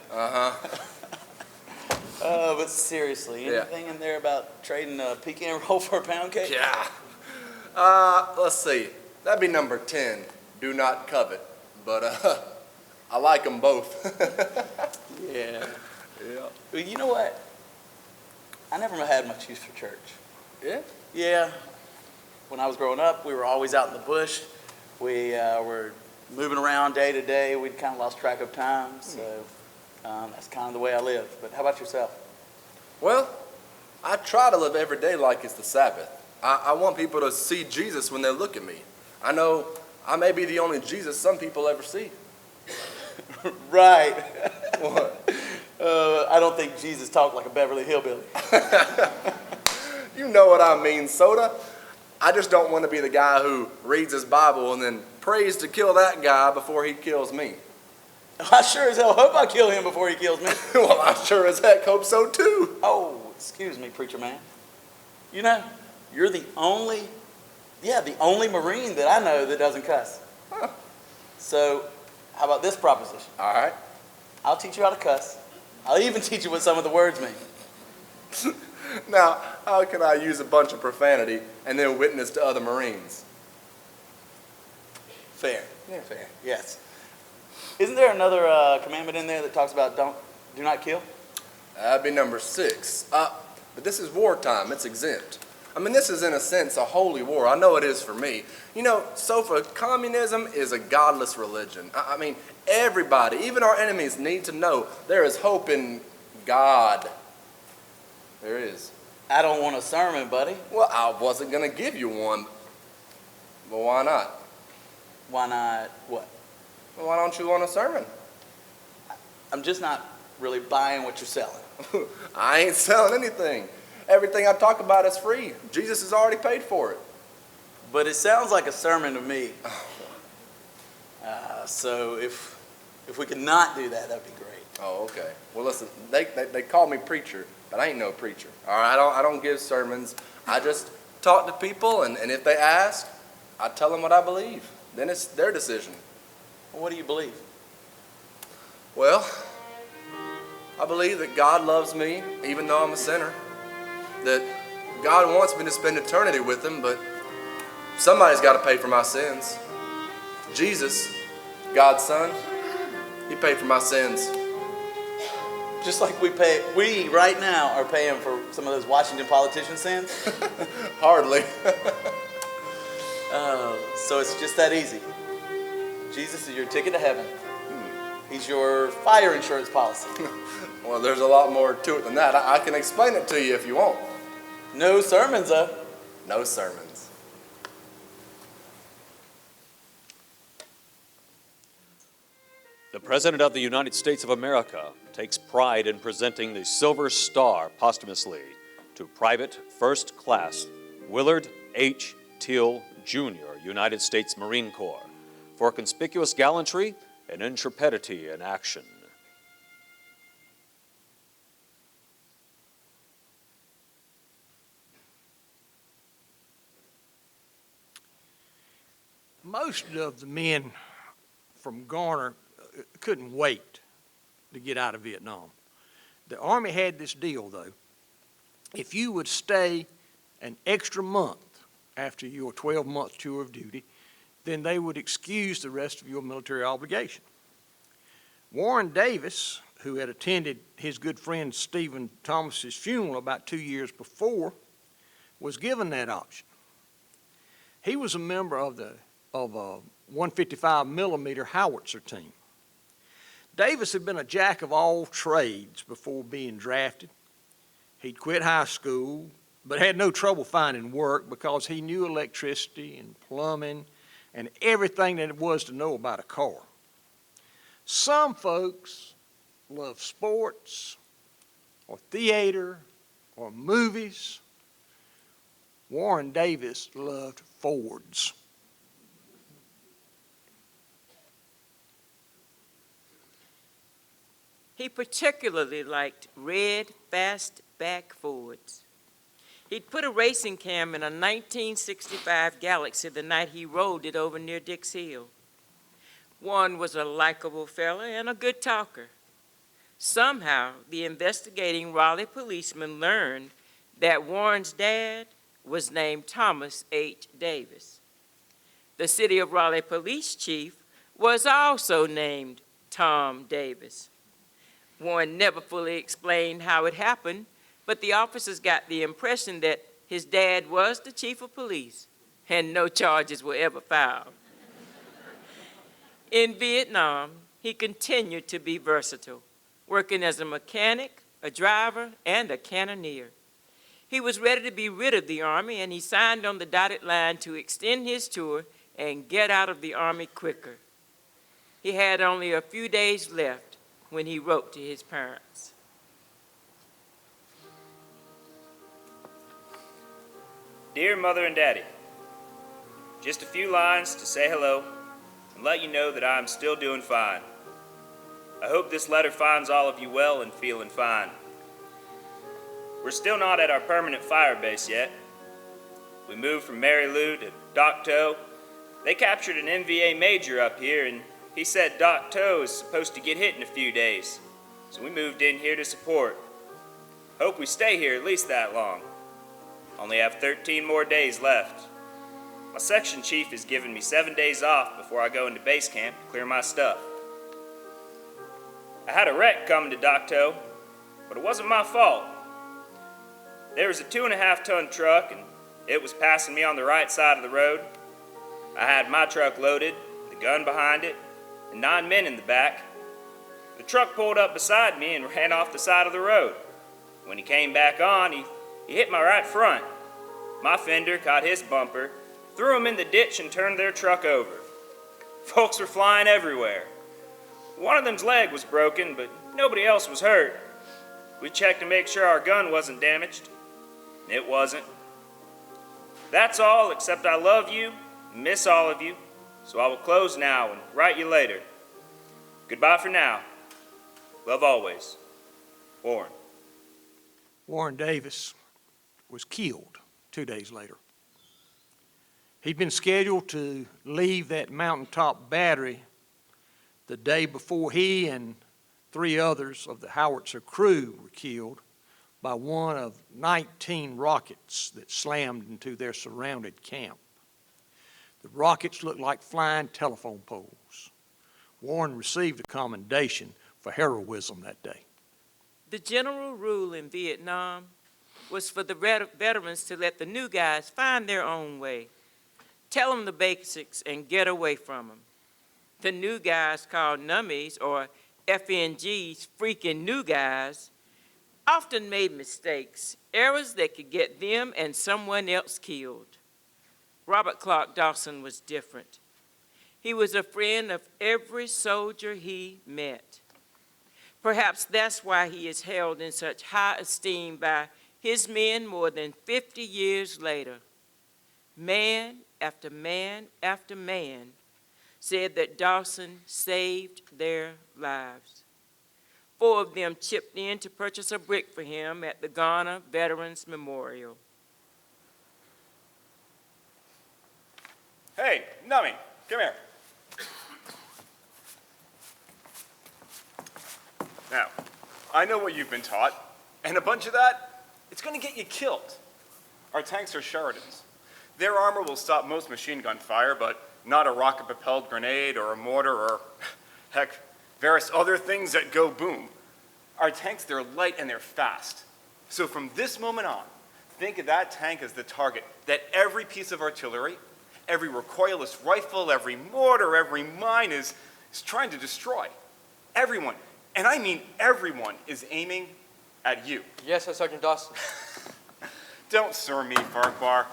[SPEAKER 17] But seriously, anything in there about trading a pecan roll for a pound cake?
[SPEAKER 16] Yeah. Let's see. That'd be number 10. Do not covet. But I like them both.
[SPEAKER 17] Yeah.
[SPEAKER 16] Yeah.
[SPEAKER 17] Well, you know what? I never had much use for church.
[SPEAKER 16] Yeah?
[SPEAKER 17] Yeah. When I was growing up, we were always out in the bush. We were moving around day to day. We'd kind of lost track of time. So that's kind of the way I lived. But how about yourself?
[SPEAKER 16] Well, I try to live every day like it's the Sabbath. I want people to see Jesus when they look at me. I know I may be the only Jesus some people ever see.
[SPEAKER 17] Right.
[SPEAKER 16] What?
[SPEAKER 17] I don't think Jesus talked like a Beverly Hillbilly.
[SPEAKER 16] You know what I mean, Soda. I just don't want to be the guy who reads his Bible and then prays to kill that guy before he kills me.
[SPEAKER 17] I sure as hell hope I kill him before he kills me.
[SPEAKER 16] Well, I sure as heck hope so too.
[SPEAKER 17] Oh, excuse me, preacher man. You know, you're the only Marine that I know that doesn't cuss.
[SPEAKER 16] Huh.
[SPEAKER 17] So, how about this proposition?
[SPEAKER 16] All right.
[SPEAKER 17] I'll teach you how to cuss. I'll even teach you what some of the words mean.
[SPEAKER 16] Now, how can I use a bunch of profanity and then witness to other Marines?
[SPEAKER 17] Fair. Yeah. Fair. Yes. Isn't there another commandment in there that talks about do not kill?
[SPEAKER 16] That'd be number 6. But this is wartime. It's exempt. I mean, this is in a sense a holy war. I know it is for me. You know, Sofa, communism is a godless religion. I mean, everybody, even our enemies, need to know there is hope in God. There is.
[SPEAKER 17] I don't want a sermon, buddy.
[SPEAKER 16] Well, I wasn't going to give you one. But why not?
[SPEAKER 17] Why not what?
[SPEAKER 16] Well, why don't you want a sermon?
[SPEAKER 17] I'm just not really buying what you're selling.
[SPEAKER 16] I ain't selling anything. Everything I talk about is free. Jesus has already paid for it.
[SPEAKER 17] But it sounds like a sermon to me. So if we could not do that, that'd be great.
[SPEAKER 16] Oh, okay. Well, listen, they call me preacher, but I ain't no preacher. All right, I don't give sermons. I just talk to people, and if they ask, I tell them what I believe. Then it's their decision.
[SPEAKER 17] Well, what do you believe?
[SPEAKER 16] Well, I believe that God loves me, even though I'm a sinner. That God wants me to spend eternity with Him, but somebody's got to pay for my sins. Jesus, God's Son, He paid for my sins.
[SPEAKER 17] Just like we right now are paying for some of those Washington politicians' sins?
[SPEAKER 16] Hardly.
[SPEAKER 17] So it's just that easy. Jesus is your ticket to heaven. He's your fire insurance policy.
[SPEAKER 16] Well, there's a lot more to it than that. I can explain it to you if you want.
[SPEAKER 17] No sermons, though.
[SPEAKER 16] No sermons.
[SPEAKER 10] The President of the United States of America takes pride in presenting the Silver Star posthumously to Private First Class Willard H. Teal, Jr., United States Marine Corps, for conspicuous gallantry and intrepidity in action.
[SPEAKER 3] Most of the men from Garner couldn't wait to get out of Vietnam. The Army had this deal, though. If you would stay an extra month after your 12-month tour of duty, then they would excuse the rest of your military obligation. Warren Davis, who had attended his good friend Stephen Thomas's funeral about 2 years before, was given that option. He was a member of a 155 millimeter howitzer team. Davis had been a jack of all trades before being drafted. He'd quit high school, but had no trouble finding work because he knew electricity and plumbing and everything that it was to know about a car. Some folks love sports or theater or movies. Warren Davis loved Fords.
[SPEAKER 4] He particularly liked red, fastback Fords. He'd put a racing cam in a 1965 Galaxy the night he rolled it over near Dix Hill. Warren was a likable fella and a good talker. Somehow, the investigating Raleigh policeman learned that Warren's dad was named Thomas H. Davis. The city of Raleigh police chief was also named Tom Davis. Warren never fully explained how it happened, but the officers got the impression that his dad was the chief of police, and no charges were ever filed. In Vietnam, he continued to be versatile, working as a mechanic, a driver, and a cannoneer. He was ready to be rid of the Army, and he signed on the dotted line to extend his tour and get out of the Army quicker. He had only a few days left when he wrote to his parents.
[SPEAKER 18] Dear Mother and Daddy, just a few lines to say hello and let you know that I am still doing fine. I hope this letter finds all of you well and feeling fine. We're still not at our permanent fire base yet. We moved from Mary Lou to Doc Toe. They captured an NVA major up here, and he said Doc Toe is supposed to get hit in a few days. So we moved in here to support. Hope we stay here at least that long. Only have 13 more days left. My section chief has given me 7 days off before I go into base camp to clear my stuff. I had a wreck coming to Doc Toe, but it wasn't my fault. There was a 2.5-ton truck, and it was passing me on the right side of the road. I had my truck loaded, the gun behind it, and 9 men in the back. The truck pulled up beside me and ran off the side of the road. When he came back on, he hit my right front. My fender caught his bumper, threw him in the ditch, and turned their truck over. Folks were flying everywhere. One of them's leg was broken, but nobody else was hurt. We checked to make sure our gun wasn't damaged. It wasn't. That's all, except I love you and miss all of you, so I will close now and write you later. Goodbye for now. Love always. Warren.
[SPEAKER 3] Warren Davis was killed 2 days later. He'd been scheduled to leave that mountaintop battery the day before he and 3 others of the howitzer crew were killed by one of 19 rockets that slammed into their surrounded camp. The rockets looked like flying telephone poles. Warren received a commendation for heroism that day.
[SPEAKER 4] The general rule in Vietnam was for the veterans to let the new guys find their own way. Tell them the basics and get away from them. The new guys, called nummies or FNGs, freaking new guys, often made mistakes, errors that could get them and someone else killed. Robert Clark Dawson was different. He was a friend of every soldier he met. Perhaps that's why he is held in such high esteem by his men more than 50 years later. Man after man after man said that Dawson saved their lives. 4 of them chipped in to purchase a brick for him at the Garner Veterans Memorial.
[SPEAKER 11] Hey, Nummy, come here. Now, I know what you've been taught, and a bunch of that, it's going to get you killed. Our tanks are Sheridans. Their armor will stop most machine gun fire, but not a rocket-propelled grenade or a mortar or, heck, various other things that go boom. Our tanks, they're light and they're fast. So from this moment on, think of that tank as the target that every piece of artillery, every recoilless rifle, every mortar, every mine is trying to destroy. Everyone, and I mean everyone, is aiming at you.
[SPEAKER 19] Yes, sir, Sergeant Dawson.
[SPEAKER 11] Don't sir me, Farquhar.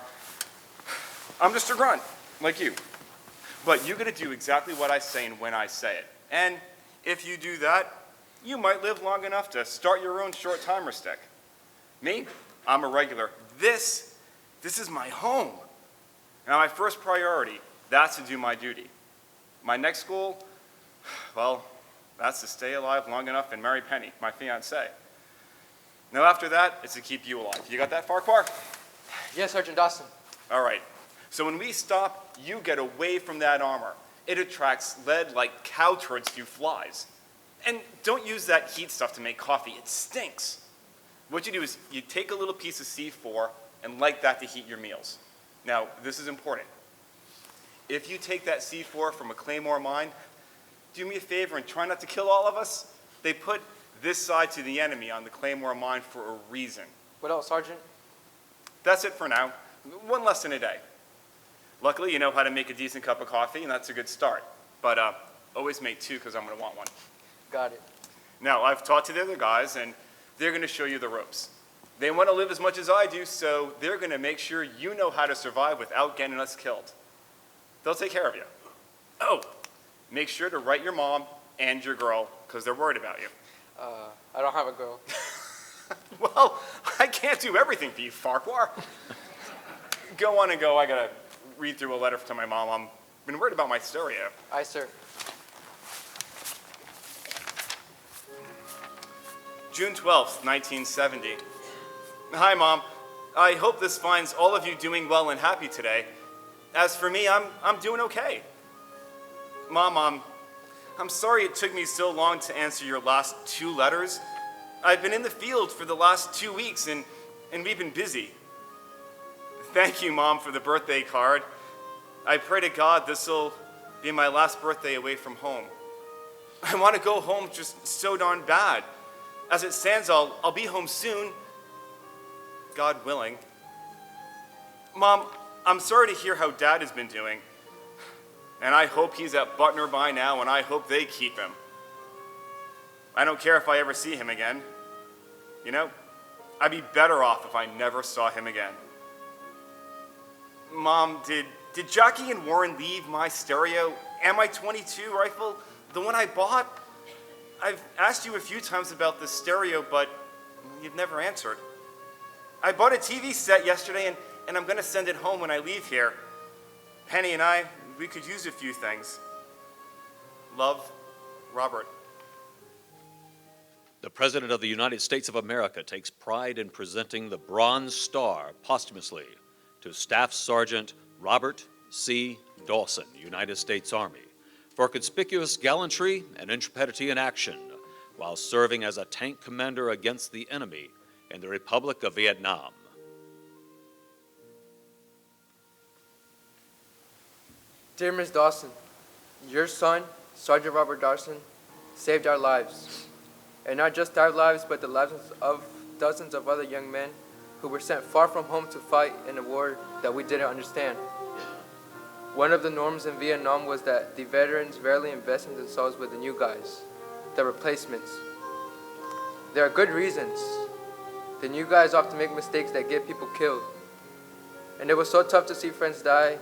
[SPEAKER 11] I'm just a grunt, like you. But you're going to do exactly what I say and when I say it. And if you do that, you might live long enough to start your own short timer stick. Me, I'm a regular. This is my home. Now, my first priority, that's to do my duty. My next goal, well, that's to stay alive long enough and marry Penny, my fiancée. Now, after that, it's to keep you alive. You got that, Farquhar?
[SPEAKER 19] Yes, Sergeant Dawson.
[SPEAKER 11] All right. So when we stop, you get away from that armor. It attracts lead like cow turds do flies. And don't use that heat stuff to make coffee. It stinks. What you do is you take a little piece of C4 and light that to heat your meals. Now, this is important. If you take that C4 from a Claymore mine, do me a favor and try not to kill all of us. They put this side to the enemy on the Claymore mine for a reason.
[SPEAKER 19] What else, Sergeant?
[SPEAKER 11] That's it for now. One lesson a day. Luckily, you know how to make a decent cup of coffee, and that's a good start. But always make 2 because I'm going to want one.
[SPEAKER 19] Got it.
[SPEAKER 11] Now, I've talked to the other guys, and they're going to show you the ropes. They want to live as much as I do, so they're going to make sure you know how to survive without getting us killed. They'll take care of you. Oh, make sure to write your mom and your girl, because they're worried about you.
[SPEAKER 19] I don't have a girl.
[SPEAKER 11] Well, I can't do everything for you, Farquhar. Go on and go. I got to read through a letter to my mom. I've been worried about my stereo.
[SPEAKER 19] Aye, sir.
[SPEAKER 11] June 12th, 1970. Hi, Mom. I hope this finds all of you doing well and happy today. As for me, I'm doing okay. Mom, I'm sorry it took me so long to answer your last 2 letters. I've been in the field for the last 2 weeks, and we've been busy. Thank you, Mom, for the birthday card. I pray to God this'll be my last birthday away from home. I want to go home just so darn bad. As it stands, I'll be home soon, God willing. Mom, I'm sorry to hear how Dad has been doing. And I hope he's at Butner by now, and I hope they keep him. I don't care if I ever see him again. You know, I'd be better off if I never saw him again. Mom, did Jackie and Warren leave my stereo and my .22 rifle, the one I bought? I've asked you a few times about the stereo, but you've never answered. I bought a TV set yesterday, and I'm going to send it home when I leave here. Penny and I, we could use a few things. Love, Robert.
[SPEAKER 10] The President of the United States of America takes pride in presenting the Bronze Star posthumously to Staff Sergeant Robert C. Dawson, United States Army, for conspicuous gallantry and intrepidity in action while serving as a tank commander against the enemy in the Republic of Vietnam.
[SPEAKER 19] Dear Ms. Dawson, your son, Sergeant Robert Dawson, saved our lives. And not just our lives, but the lives of dozens of other young men who were sent far from home to fight in a war that we didn't understand. One of the norms in Vietnam was that the veterans rarely invested themselves with the new guys, the replacements. There are good reasons. The new guys often make mistakes that get people killed. And it was so tough to see friends die.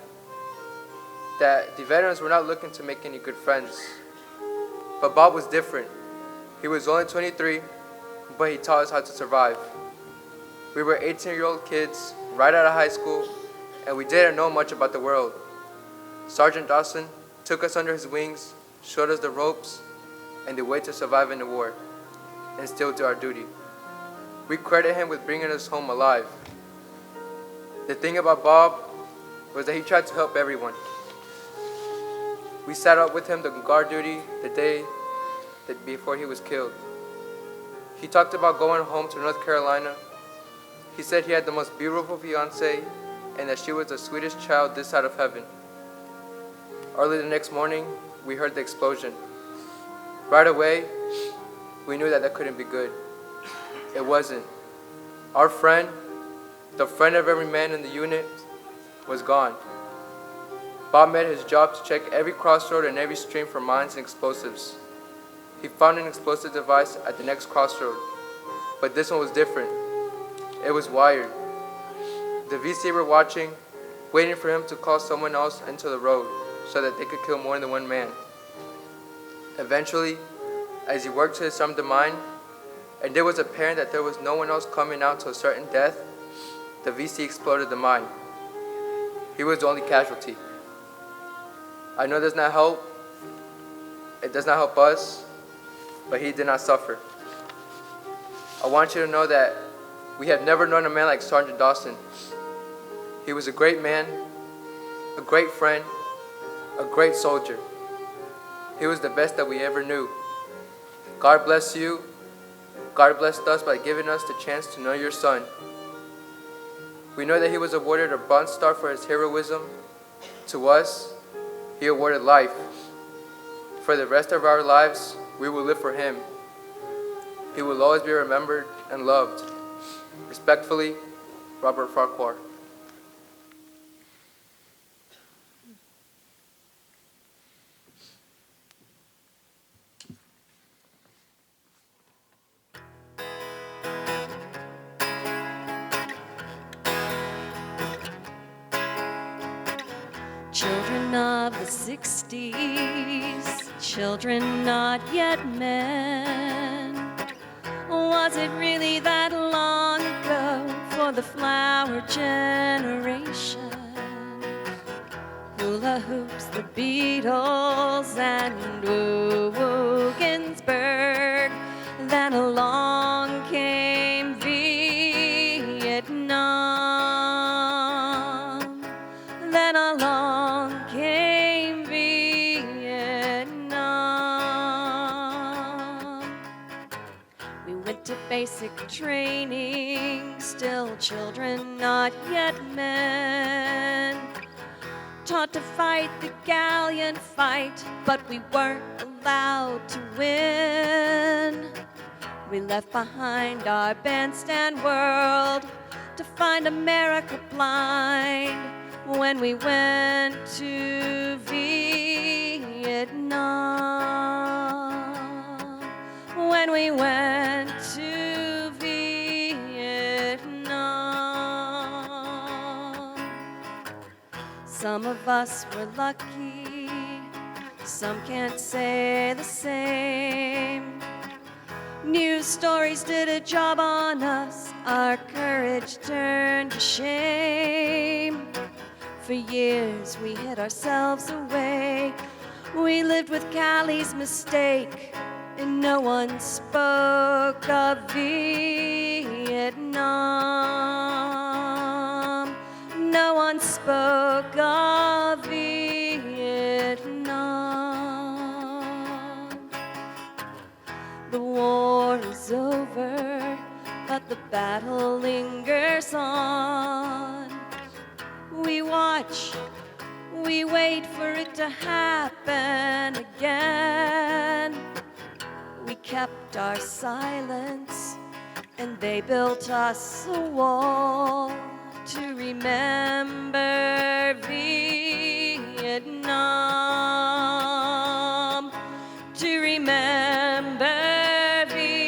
[SPEAKER 19] that the veterans were not looking to make any good friends. But Bob was different. He was only 23, but he taught us how to survive. We were 18-year-old kids right out of high school, and we didn't know much about the world. Sergeant Dawson took us under his wings, showed us the ropes and the way to survive in the war, and still do our duty. We credit him with bringing us home alive. The thing about Bob was that he tried to help everyone. We sat up with him on guard duty the day before he was killed. He talked about going home to North Carolina. He said he had the most beautiful fiancée and that she was the sweetest child this side of heaven. Early the next morning, we heard the explosion. Right away, we knew that couldn't be good. It wasn't. Our friend, the friend of every man in the unit, was gone. Bob made his job to check every crossroad and every stream for mines and explosives. He found an explosive device at the next crossroad, but this one was different. It was wired. The VC were watching, waiting for him to call someone else into the road so that they could kill more than one man. Eventually, as he worked to disarm the mine, and it was apparent that there was no one else coming out to a certain death, the VC exploded the mine. He was the only casualty. I know it does not help. It does not help us, but he did not suffer. I want you to know that we have never known a man like Sergeant Dawson. He was a great man, a great friend, a great soldier. He was the best that we ever knew. God bless you. God blessed us by giving us the chance to know your son. We know that he was awarded a Bronze Star for his heroism. To us, he awarded life. For the rest of our lives, we will live for him. He will always be remembered and loved. Respectfully, Robert Farquhar.
[SPEAKER 7] Children of the 60s, children not yet men. Was it really that long ago for the flower generation? Hula hoops, the Beatles, and Ginsberg. Then along came Vietnam. Then along came Vietnam. We went to basic training, still children, not yet men. Taught to fight the gallant fight, but we weren't allowed to win. We left behind our bandstand world to find America blind when we went to Vietnam. When we went to Vietnam. Some of us were lucky, some can't say the same. News stories did a job on us, our courage turned to shame. For years we hid ourselves away, we lived with Callie's mistake, and no one spoke of Vietnam. No one spoke of Vietnam. The war is over, but the battle lingers on. We watch, we wait for it to happen again. We kept our silence, and they built us a wall to remember Vietnam. To remember Vietnam.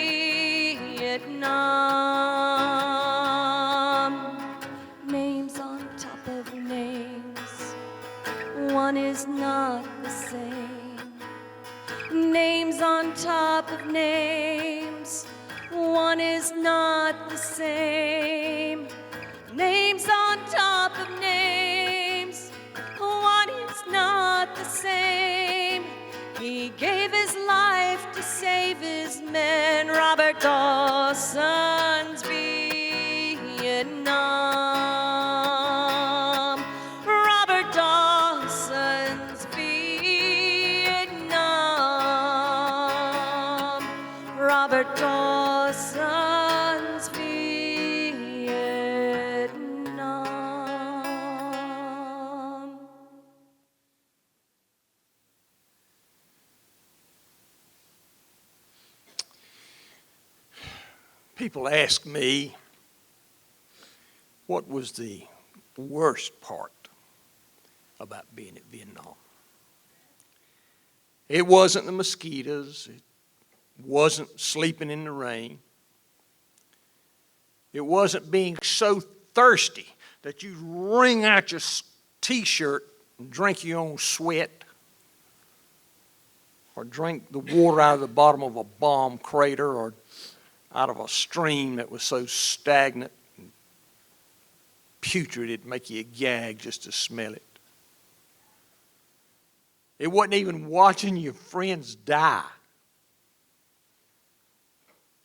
[SPEAKER 7] Names on top of names. One is names on top of names. One is not the same. Names on top of names. One is not the same. He gave his life to save his men. Robert Dawson's Vietnam. Robert Dawson's Vietnam. Robert Dawson's Vietnam.
[SPEAKER 3] People ask me, what was the worst part about being at Vietnam? It wasn't the mosquitoes. It wasn't sleeping in the rain. It wasn't being so thirsty that you wring out your t-shirt and drink your own sweat, or drink the water out of the bottom of a bomb crater, or out of a stream that was so stagnant and putrid it'd make you gag just to smell it. It wasn't even watching your friends die,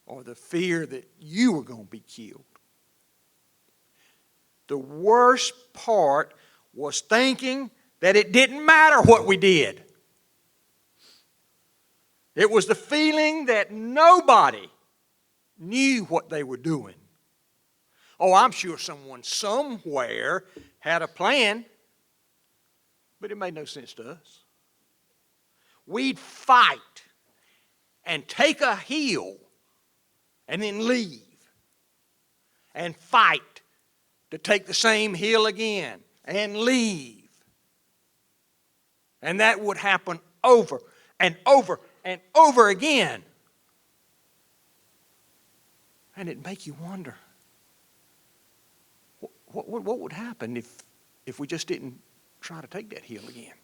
[SPEAKER 3] or the fear that you were going to be killed. The worst part was thinking that it didn't matter what we did. It was the feeling that nobody knew what they were doing. Oh, I'm sure someone somewhere had a plan, but it made no sense to us. We'd fight and take a hill and then leave, and fight to take the same hill again and leave. And that would happen over and over and over again. And it'd make you wonder, what would happen if we just didn't try to take that hill again?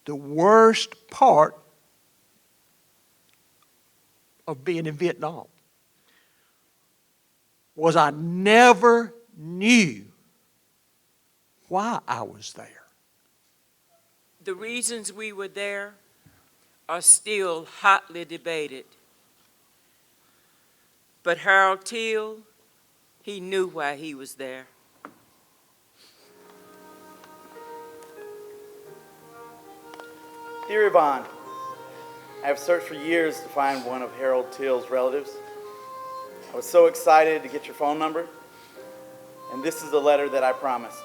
[SPEAKER 3] The worst part of being in Vietnam was I never knew why I was there.
[SPEAKER 4] The reasons we were there are still hotly debated. But Harold Teal, he knew why he was there.
[SPEAKER 17] Dear Yvonne, I have searched for years to find one of Harold Teal's relatives. I was so excited to get your phone number, and this is the letter that I promised.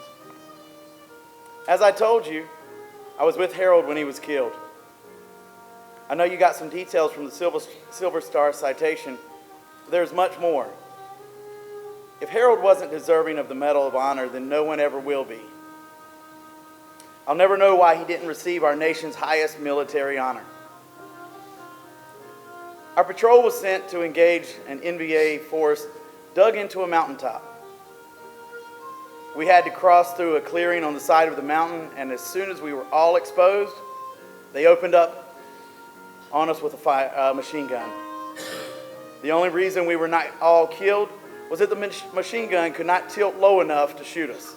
[SPEAKER 17] As I told you, I was with Harold when he was killed. I know you got some details from the Silver Star citation, but there's much more. If Harold wasn't deserving of the Medal of Honor, then no one ever will be. I'll never know why he didn't receive our nation's highest military honor. Our patrol was sent to engage an NVA force dug into a mountaintop. We had to cross through a clearing on the side of the mountain, and as soon as we were all exposed, they opened up on us with a machine gun. The only reason we were not all killed was that the machine gun could not tilt low enough to shoot us.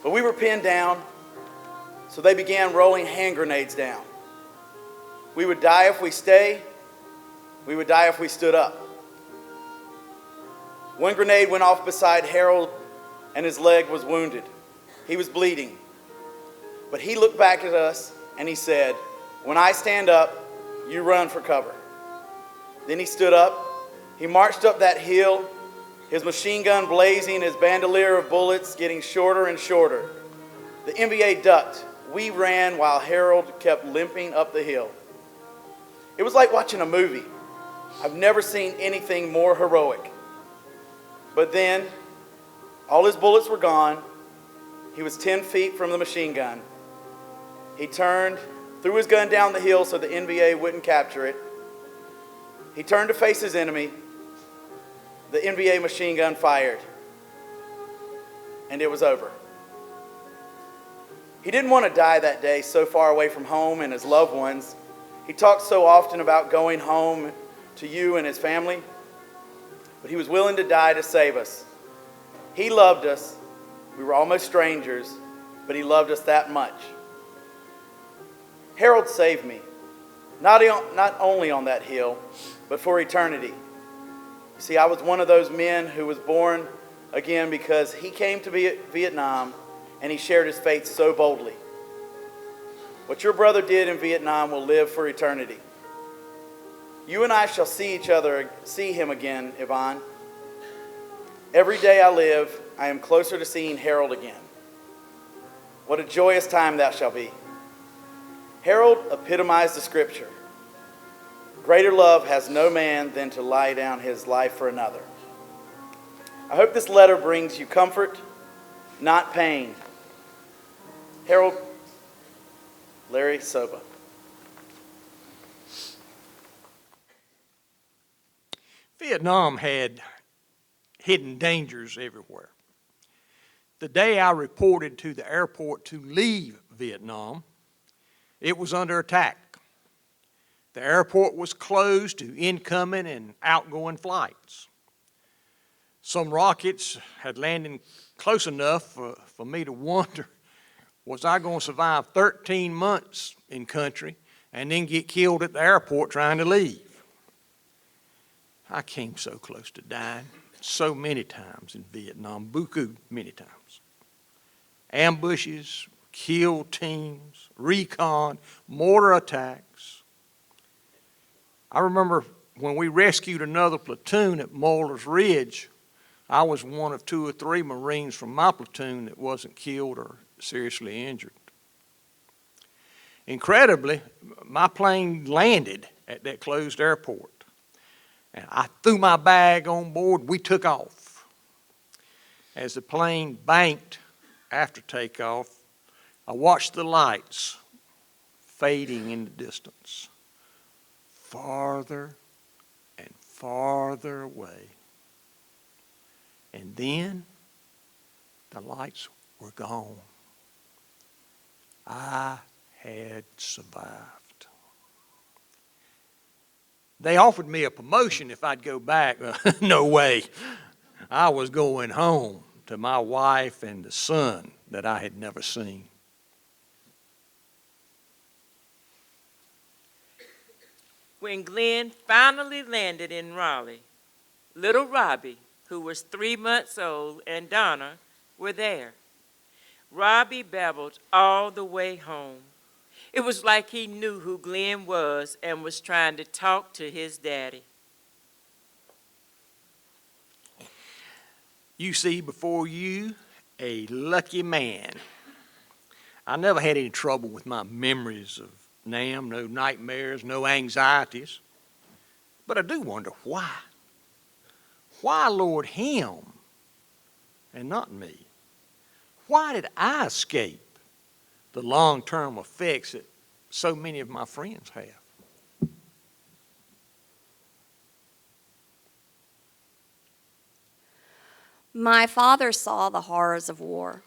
[SPEAKER 17] But we were pinned down, so they began rolling hand grenades down. We would die if we stay. We would die if we stood up. One grenade went off beside Harold, and his leg was wounded. He was bleeding. But he looked back at us, and he said, "When I stand up, you run for cover." Then he stood up. He marched up that hill, his machine gun blazing, his bandolier of bullets getting shorter and shorter. The NVA ducked. We ran while Harold kept limping up the hill. It was like watching a movie. I've never seen anything more heroic. But then, all his bullets were gone. He was 10 feet from the machine gun. He turned, threw his gun down the hill so the NVA wouldn't capture it. He turned to face his enemy. The NVA machine gun fired. And it was over. He didn't want to die that day so far away from home and his loved ones. He talked so often about going home to you and his family, but he was willing to die to save us. He loved us. We were almost strangers, but he loved us that much. Harold saved me, not only on that hill, but for eternity. You see, I was one of those men who was born again because he came to Vietnam and he shared his faith so boldly. What your brother did in Vietnam will live for eternity. You and I shall see him again, Yvonne. Every day I live, I am closer to seeing Harold again. What a joyous time that shall be. Harold epitomized the scripture. Greater love has no man than to lay down his life for another. I hope this letter brings you comfort, not pain. Harold, Larry Soba.
[SPEAKER 3] Vietnam had hidden dangers everywhere. The day I reported to the airport to leave Vietnam, it was under attack. The airport was closed to incoming and outgoing flights. Some rockets had landed close enough for me to wonder, was I going to survive 13 months in country and then get killed at the airport trying to leave? I came so close to dying so many times in Vietnam, beaucoup many times. Ambushes, kill teams, recon, mortar attacks. I remember when we rescued another platoon at Moeller's Ridge, I was one of 2 or 3 Marines from my platoon that wasn't killed or seriously injured. Incredibly, my plane landed at that closed airport. And I threw my bag on board. We took off. As the plane banked after takeoff, I watched the lights fading in the distance, farther and farther away. And then the lights were gone. I had survived. They offered me a promotion if I'd go back. No way. I was going home to my wife and the son that I had never seen.
[SPEAKER 4] When Glenn finally landed in Raleigh, little Robbie, who was 3 months old, and Donna were there. Robbie babbled all the way home. It was like he knew who Glenn was and was trying to talk to his daddy.
[SPEAKER 3] You see before you a lucky man. I never had any trouble with my memories of Nam, no nightmares, no anxieties. But I do wonder why. Why, Lord, him and not me? Why did I escape the long-term effects that so many of my friends have?
[SPEAKER 7] My father saw the horrors of war.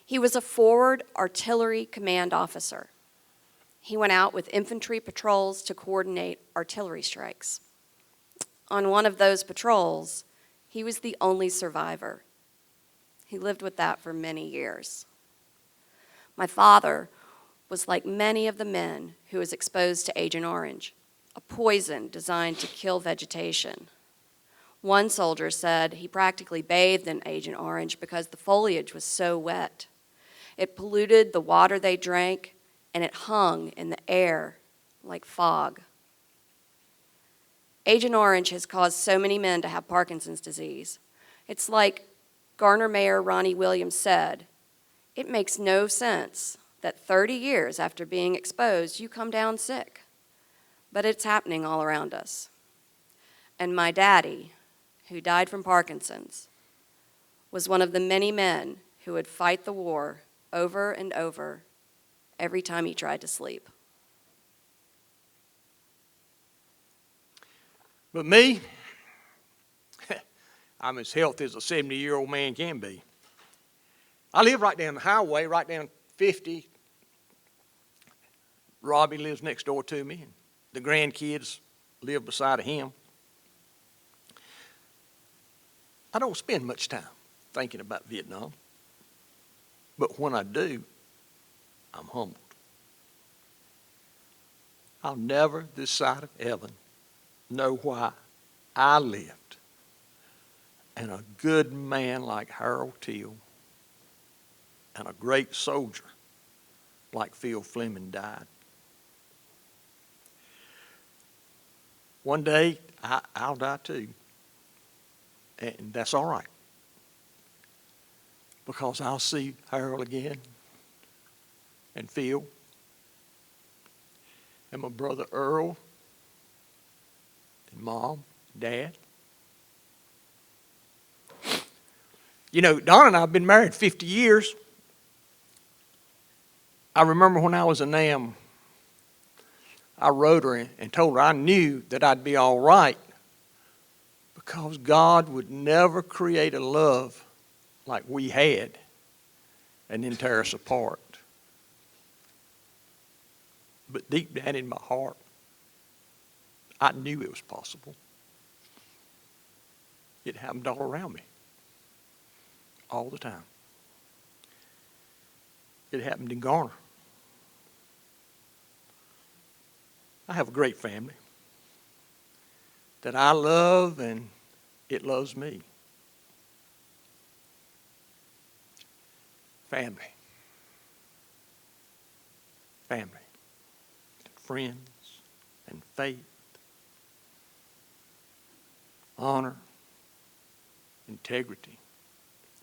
[SPEAKER 7] He was a forward artillery command officer. He went out with infantry patrols to coordinate artillery strikes. On one of those patrols, he was the only survivor. He lived with that for many years. My father was like many of the men who was exposed to Agent Orange, a poison designed to kill vegetation. One soldier said he practically bathed in Agent Orange because the foliage was so wet. It polluted the water they drank, and it hung in the air like fog. Agent Orange has caused so many men to have Parkinson's disease. It's like Garner Mayor Ronnie Williams said, it makes no sense that 30 years after being exposed, you come down sick. But it's happening all around us. And my daddy, who died from Parkinson's, was one of the many men who would fight the war over and over every time he tried to sleep.
[SPEAKER 3] But me, I'm as healthy as a 70-year-old man can be. I live right down the highway, right down 50. Robbie lives next door to me, and the grandkids live beside of him. I don't spend much time thinking about Vietnam, but when I do, I'm humbled. I'll never, this side of heaven, know why I lived and a good man like Harold Teal and a great soldier like Phil Fleming died. One day, I'll die too. And that's all right. Because I'll see Harold again, and Phil, and my brother Earl, and Mom, Dad. You know, Don and I have been married 50 years. I remember when I was a NAM, I wrote her and told her I knew that I'd be all right because God would never create a love like we had and then tear us apart. But deep down in my heart, I knew it was possible. It happened all around me, all the time. It happened in Garner. I have a great family that I love and it loves me. Family. Family. And friends and faith. Honor. Integrity.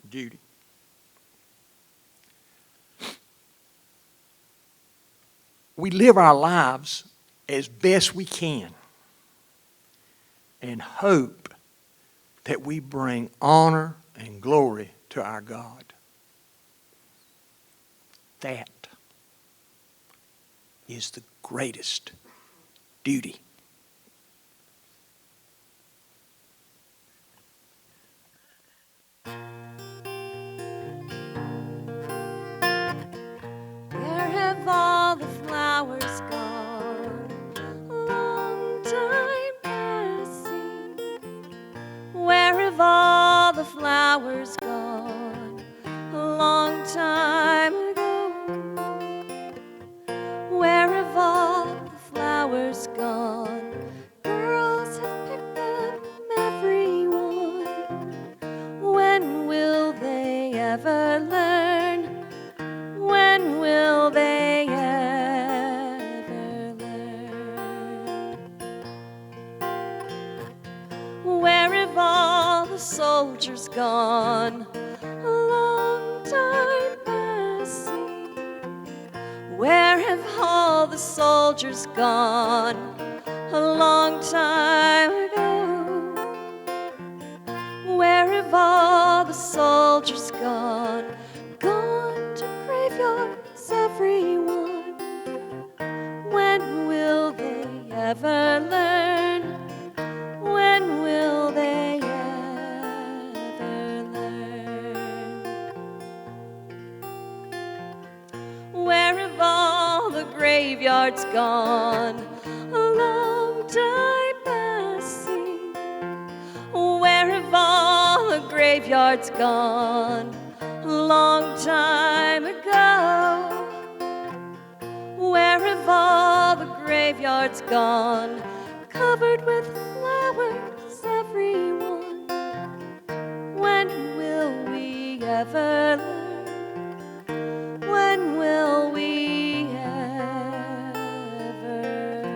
[SPEAKER 3] Duty. We live our lives as best we can and hope that we bring honor and glory to our God. That is the greatest duty.
[SPEAKER 7] Where have all the flowers gone? Long time passing. Where have all the flowers gone? A long time ago. Where have all the flowers gone? Girls have picked them, every one. When will they ever learn? When will they ever learn? Where have all the soldiers gone? A long time passing. Where have all the soldiers gone? A long time ago. Where have all the soldiers gone? Gone to graveyards, everyone. When will they ever learn? When will they ever learn? Where have all the graveyards gone? A long time passing. Where have all the graveyards gone? A long time ago. Where have all the graveyards gone? Covered with flowers, everyone. When will we ever learn? When will we ever learn?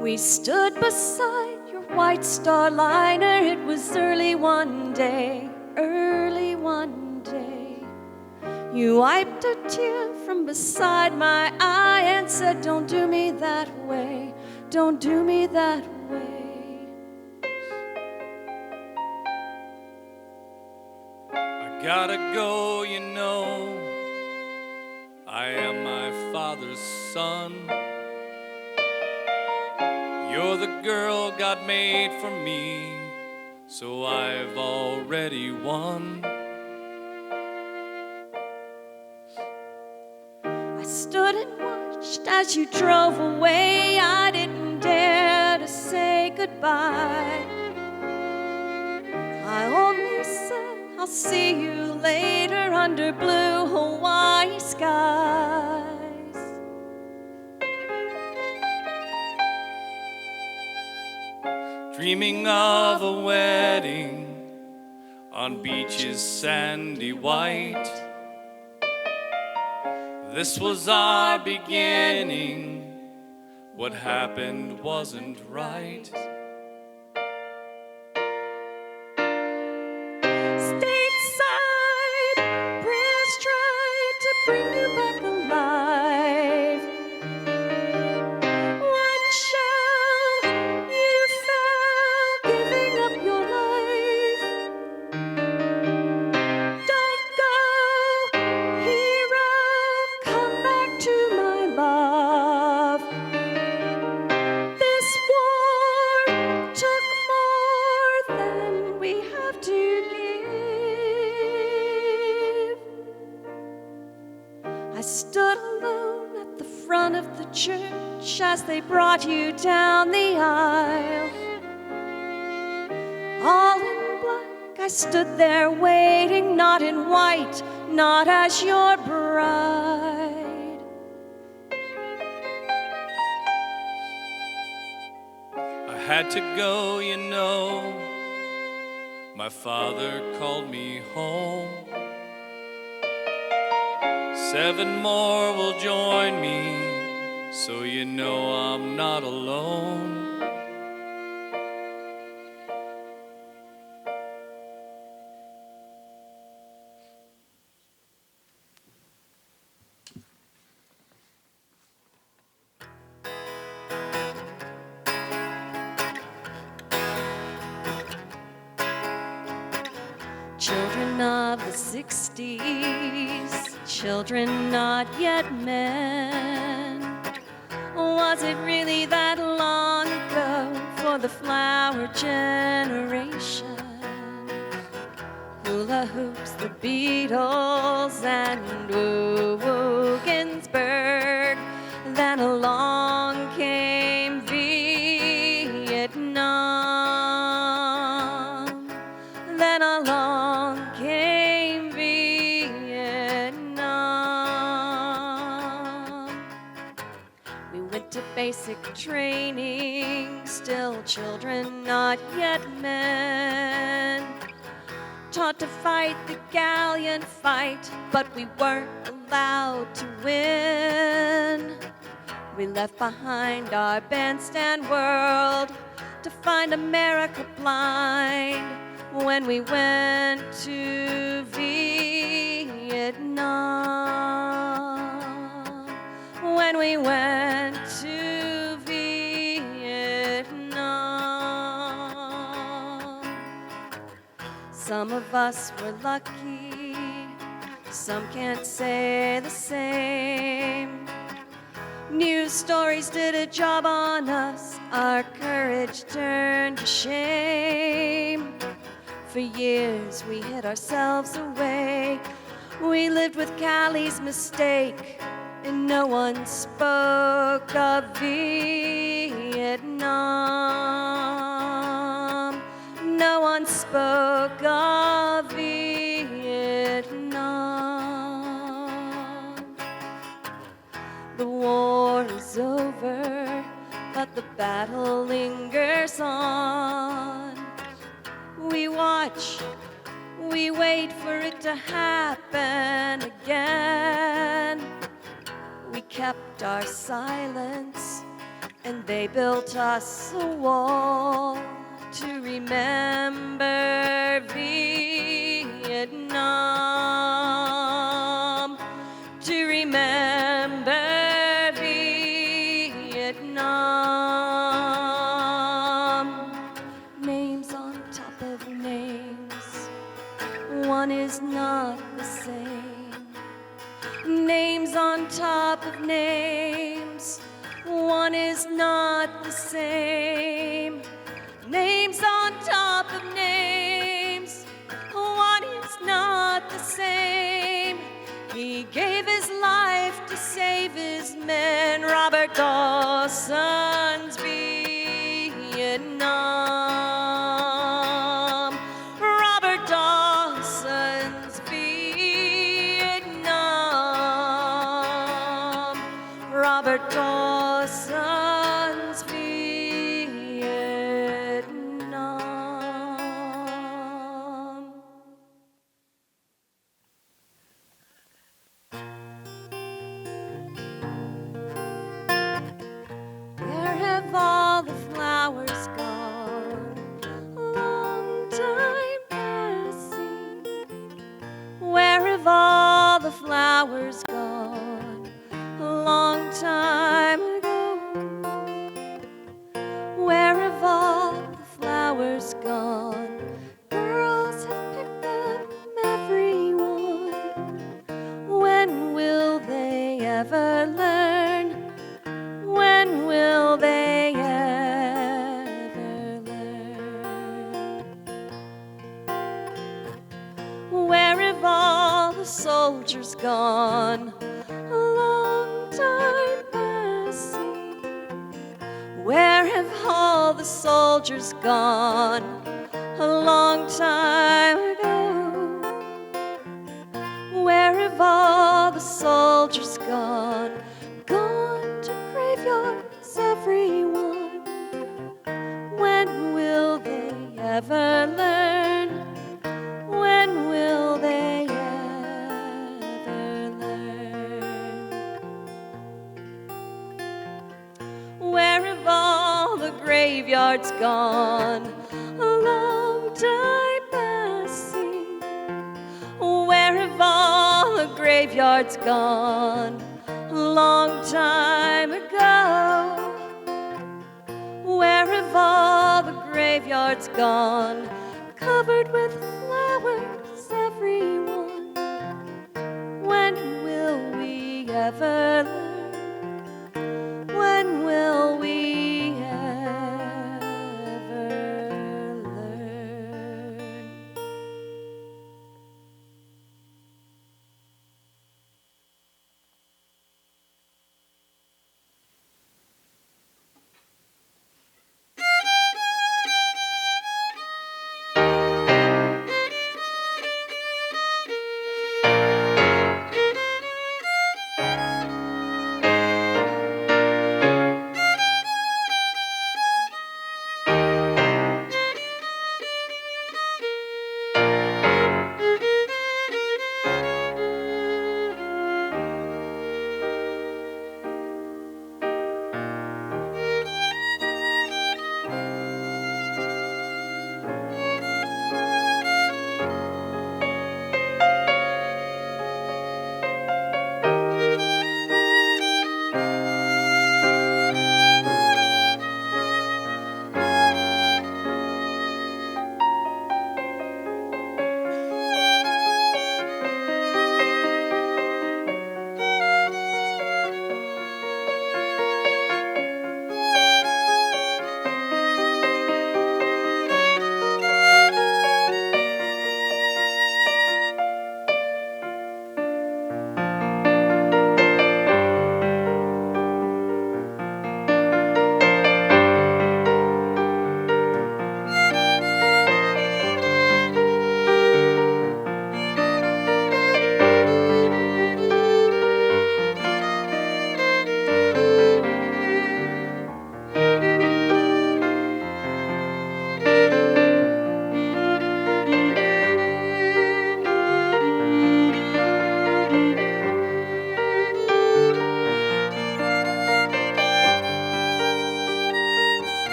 [SPEAKER 7] We stood beside your white star liner. It was early one day. You wiped a tear from beside my eye and said, don't do me that way, don't do me that way.
[SPEAKER 8] I gotta go, you know. I am my father's son. You're the girl God made for me, so I've already won.
[SPEAKER 7] I stood and watched as you drove away. I didn't dare to say goodbye. I only said, I'll see you later under blue Hawaii skies.
[SPEAKER 8] Dreaming of a wedding on beaches sandy white. This was our beginning. What happened wasn't right.
[SPEAKER 7] Stateside, prayers tried to bring you back alive. One shell, you fell, giving up your life. Don't go, hero, come back to my love. This war took more than we have to give. I stood alone at the front of the church as they brought you down the aisle. All in black, I stood there waiting, not in white, not as your bride.
[SPEAKER 8] I had to go, you know. My father called me home. 7 more will join me, so you know I'm not alone.
[SPEAKER 7] Children of the 60s, children not yet men. Was it really that long ago for the flower generation? Hula hoops, the Beatles, and Woo Ginsburg. Then along came Vietnam. Then along came Vietnam. We went to basic training, still children, not yet men. Taught to fight the gallant fight, but we weren't allowed to win. We left behind our bandstand world to find America blind when we went to Vietnam. When we went to Vietnam. Some of us were lucky, some can't say the same. News stories did a job on us, our courage turned to shame. For years we hid ourselves away, we lived with Callie's mistake, and no one spoke of Vietnam. No one spoke of Vietnam. The war is over, but the battle lingers on. We watch, we wait for it to happen again. We kept our silence, and they built us a wall to remember Vietnam, to remember Vietnam. Names on top of names, one is not the same. Names on top of names, one is not the same. Names on top of names, one is not the same. He gave his life to save his men, Robert Dawson's Vietnam. Robert Dawson's Vietnam. Robert Dawson's Vietnam. Where have all the flowers gone? Long time passing. Where have all the flowers gone? A long time ago. Where have all the flowers gone? Girls have picked them, every one. When will they ever learn? When will they ever learn? Where have all the soldiers gone? A long time passing. Where have all the soldiers gone? A long time ago. Where have all the soldiers gone? Gone to graveyards, everyone. When will they ever learn? When will they ever learn? Where have all the graveyards gone? A long time passing. Where have all the graveyards gone? A long time ago. Where have all the graveyards gone? Covered with flowers, everyone. When will we ever learn? When will we ever learn?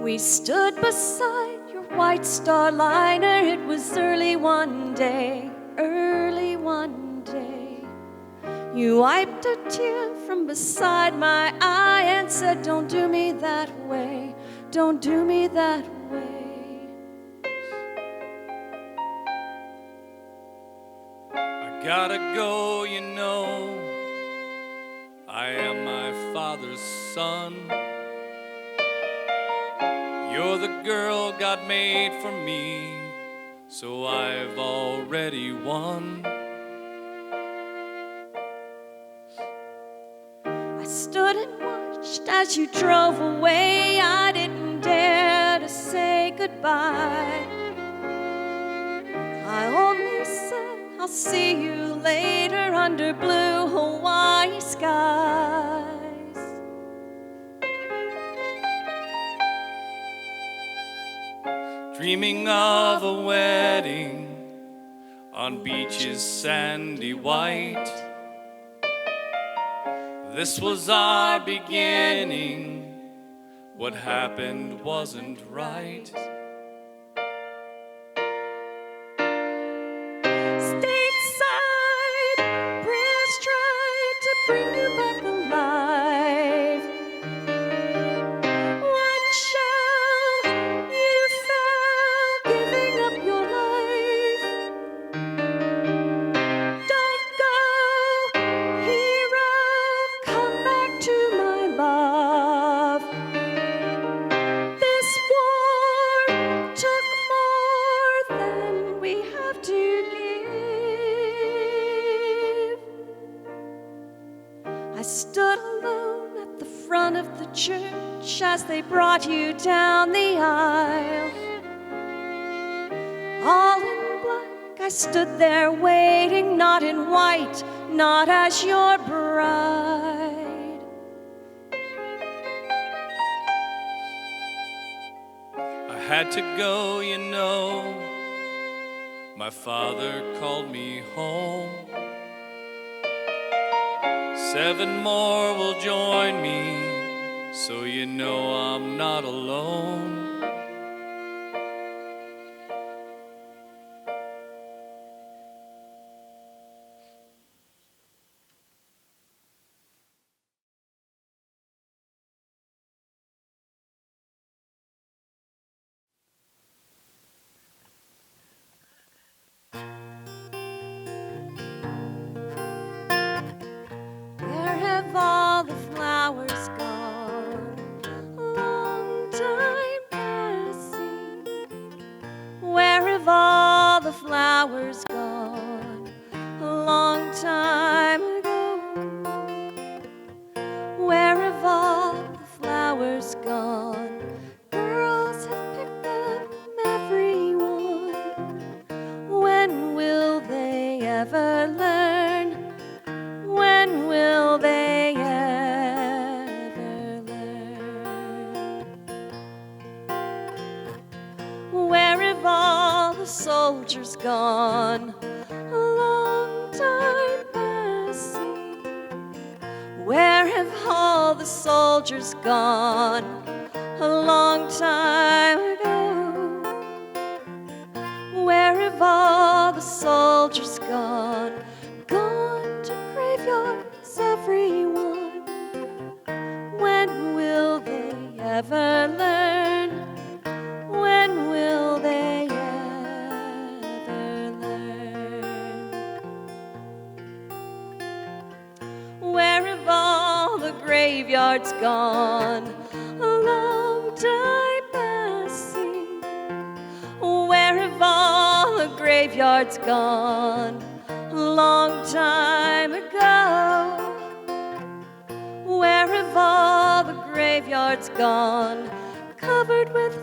[SPEAKER 7] We stood beside your white star liner. It was early one day. You wiped a tear from beside my eye and said, don't do me that way, don't do me that way.
[SPEAKER 8] I gotta go, you know. I am my father's son. You're the girl God made for me, so I've already won.
[SPEAKER 7] I stood and watched as you drove away. I didn't dare to say goodbye. I only said, I'll see you later under blue Hawaii skies.
[SPEAKER 8] Dreaming of a wedding on beaches sandy white. This was our beginning. What happened wasn't right.
[SPEAKER 7] Stateside, prayers tried to bring you back alive. One shell, you fell, giving up your life. Don't go, hero, come back to my love. This war took more than we have to give. I stood alone at the front of the church as they brought you down the aisle. All in black, I stood there waiting, not in white, not as your bride.
[SPEAKER 8] I had to go, you know. My father called me home. 7 more will join me, so you know I'm not alone.
[SPEAKER 7] Where have all the flowers gone? Long time passing. Where have all the flowers gone? A long time ago. Where have all the flowers gone? Girls have picked them, every one. When will they ever learn? When will they ever learn? Where have all the soldiers gone? A long time passing. Where have all the soldiers gone? A long time ago. Where have all the soldiers gone? Gone to graveyards, everyone. When will they ever learn? When will they ever learn? Where have all the graveyards gone? A long time passing. Where have all the graveyards gone? A long time ago. Where have all the graveyards gone? Covered with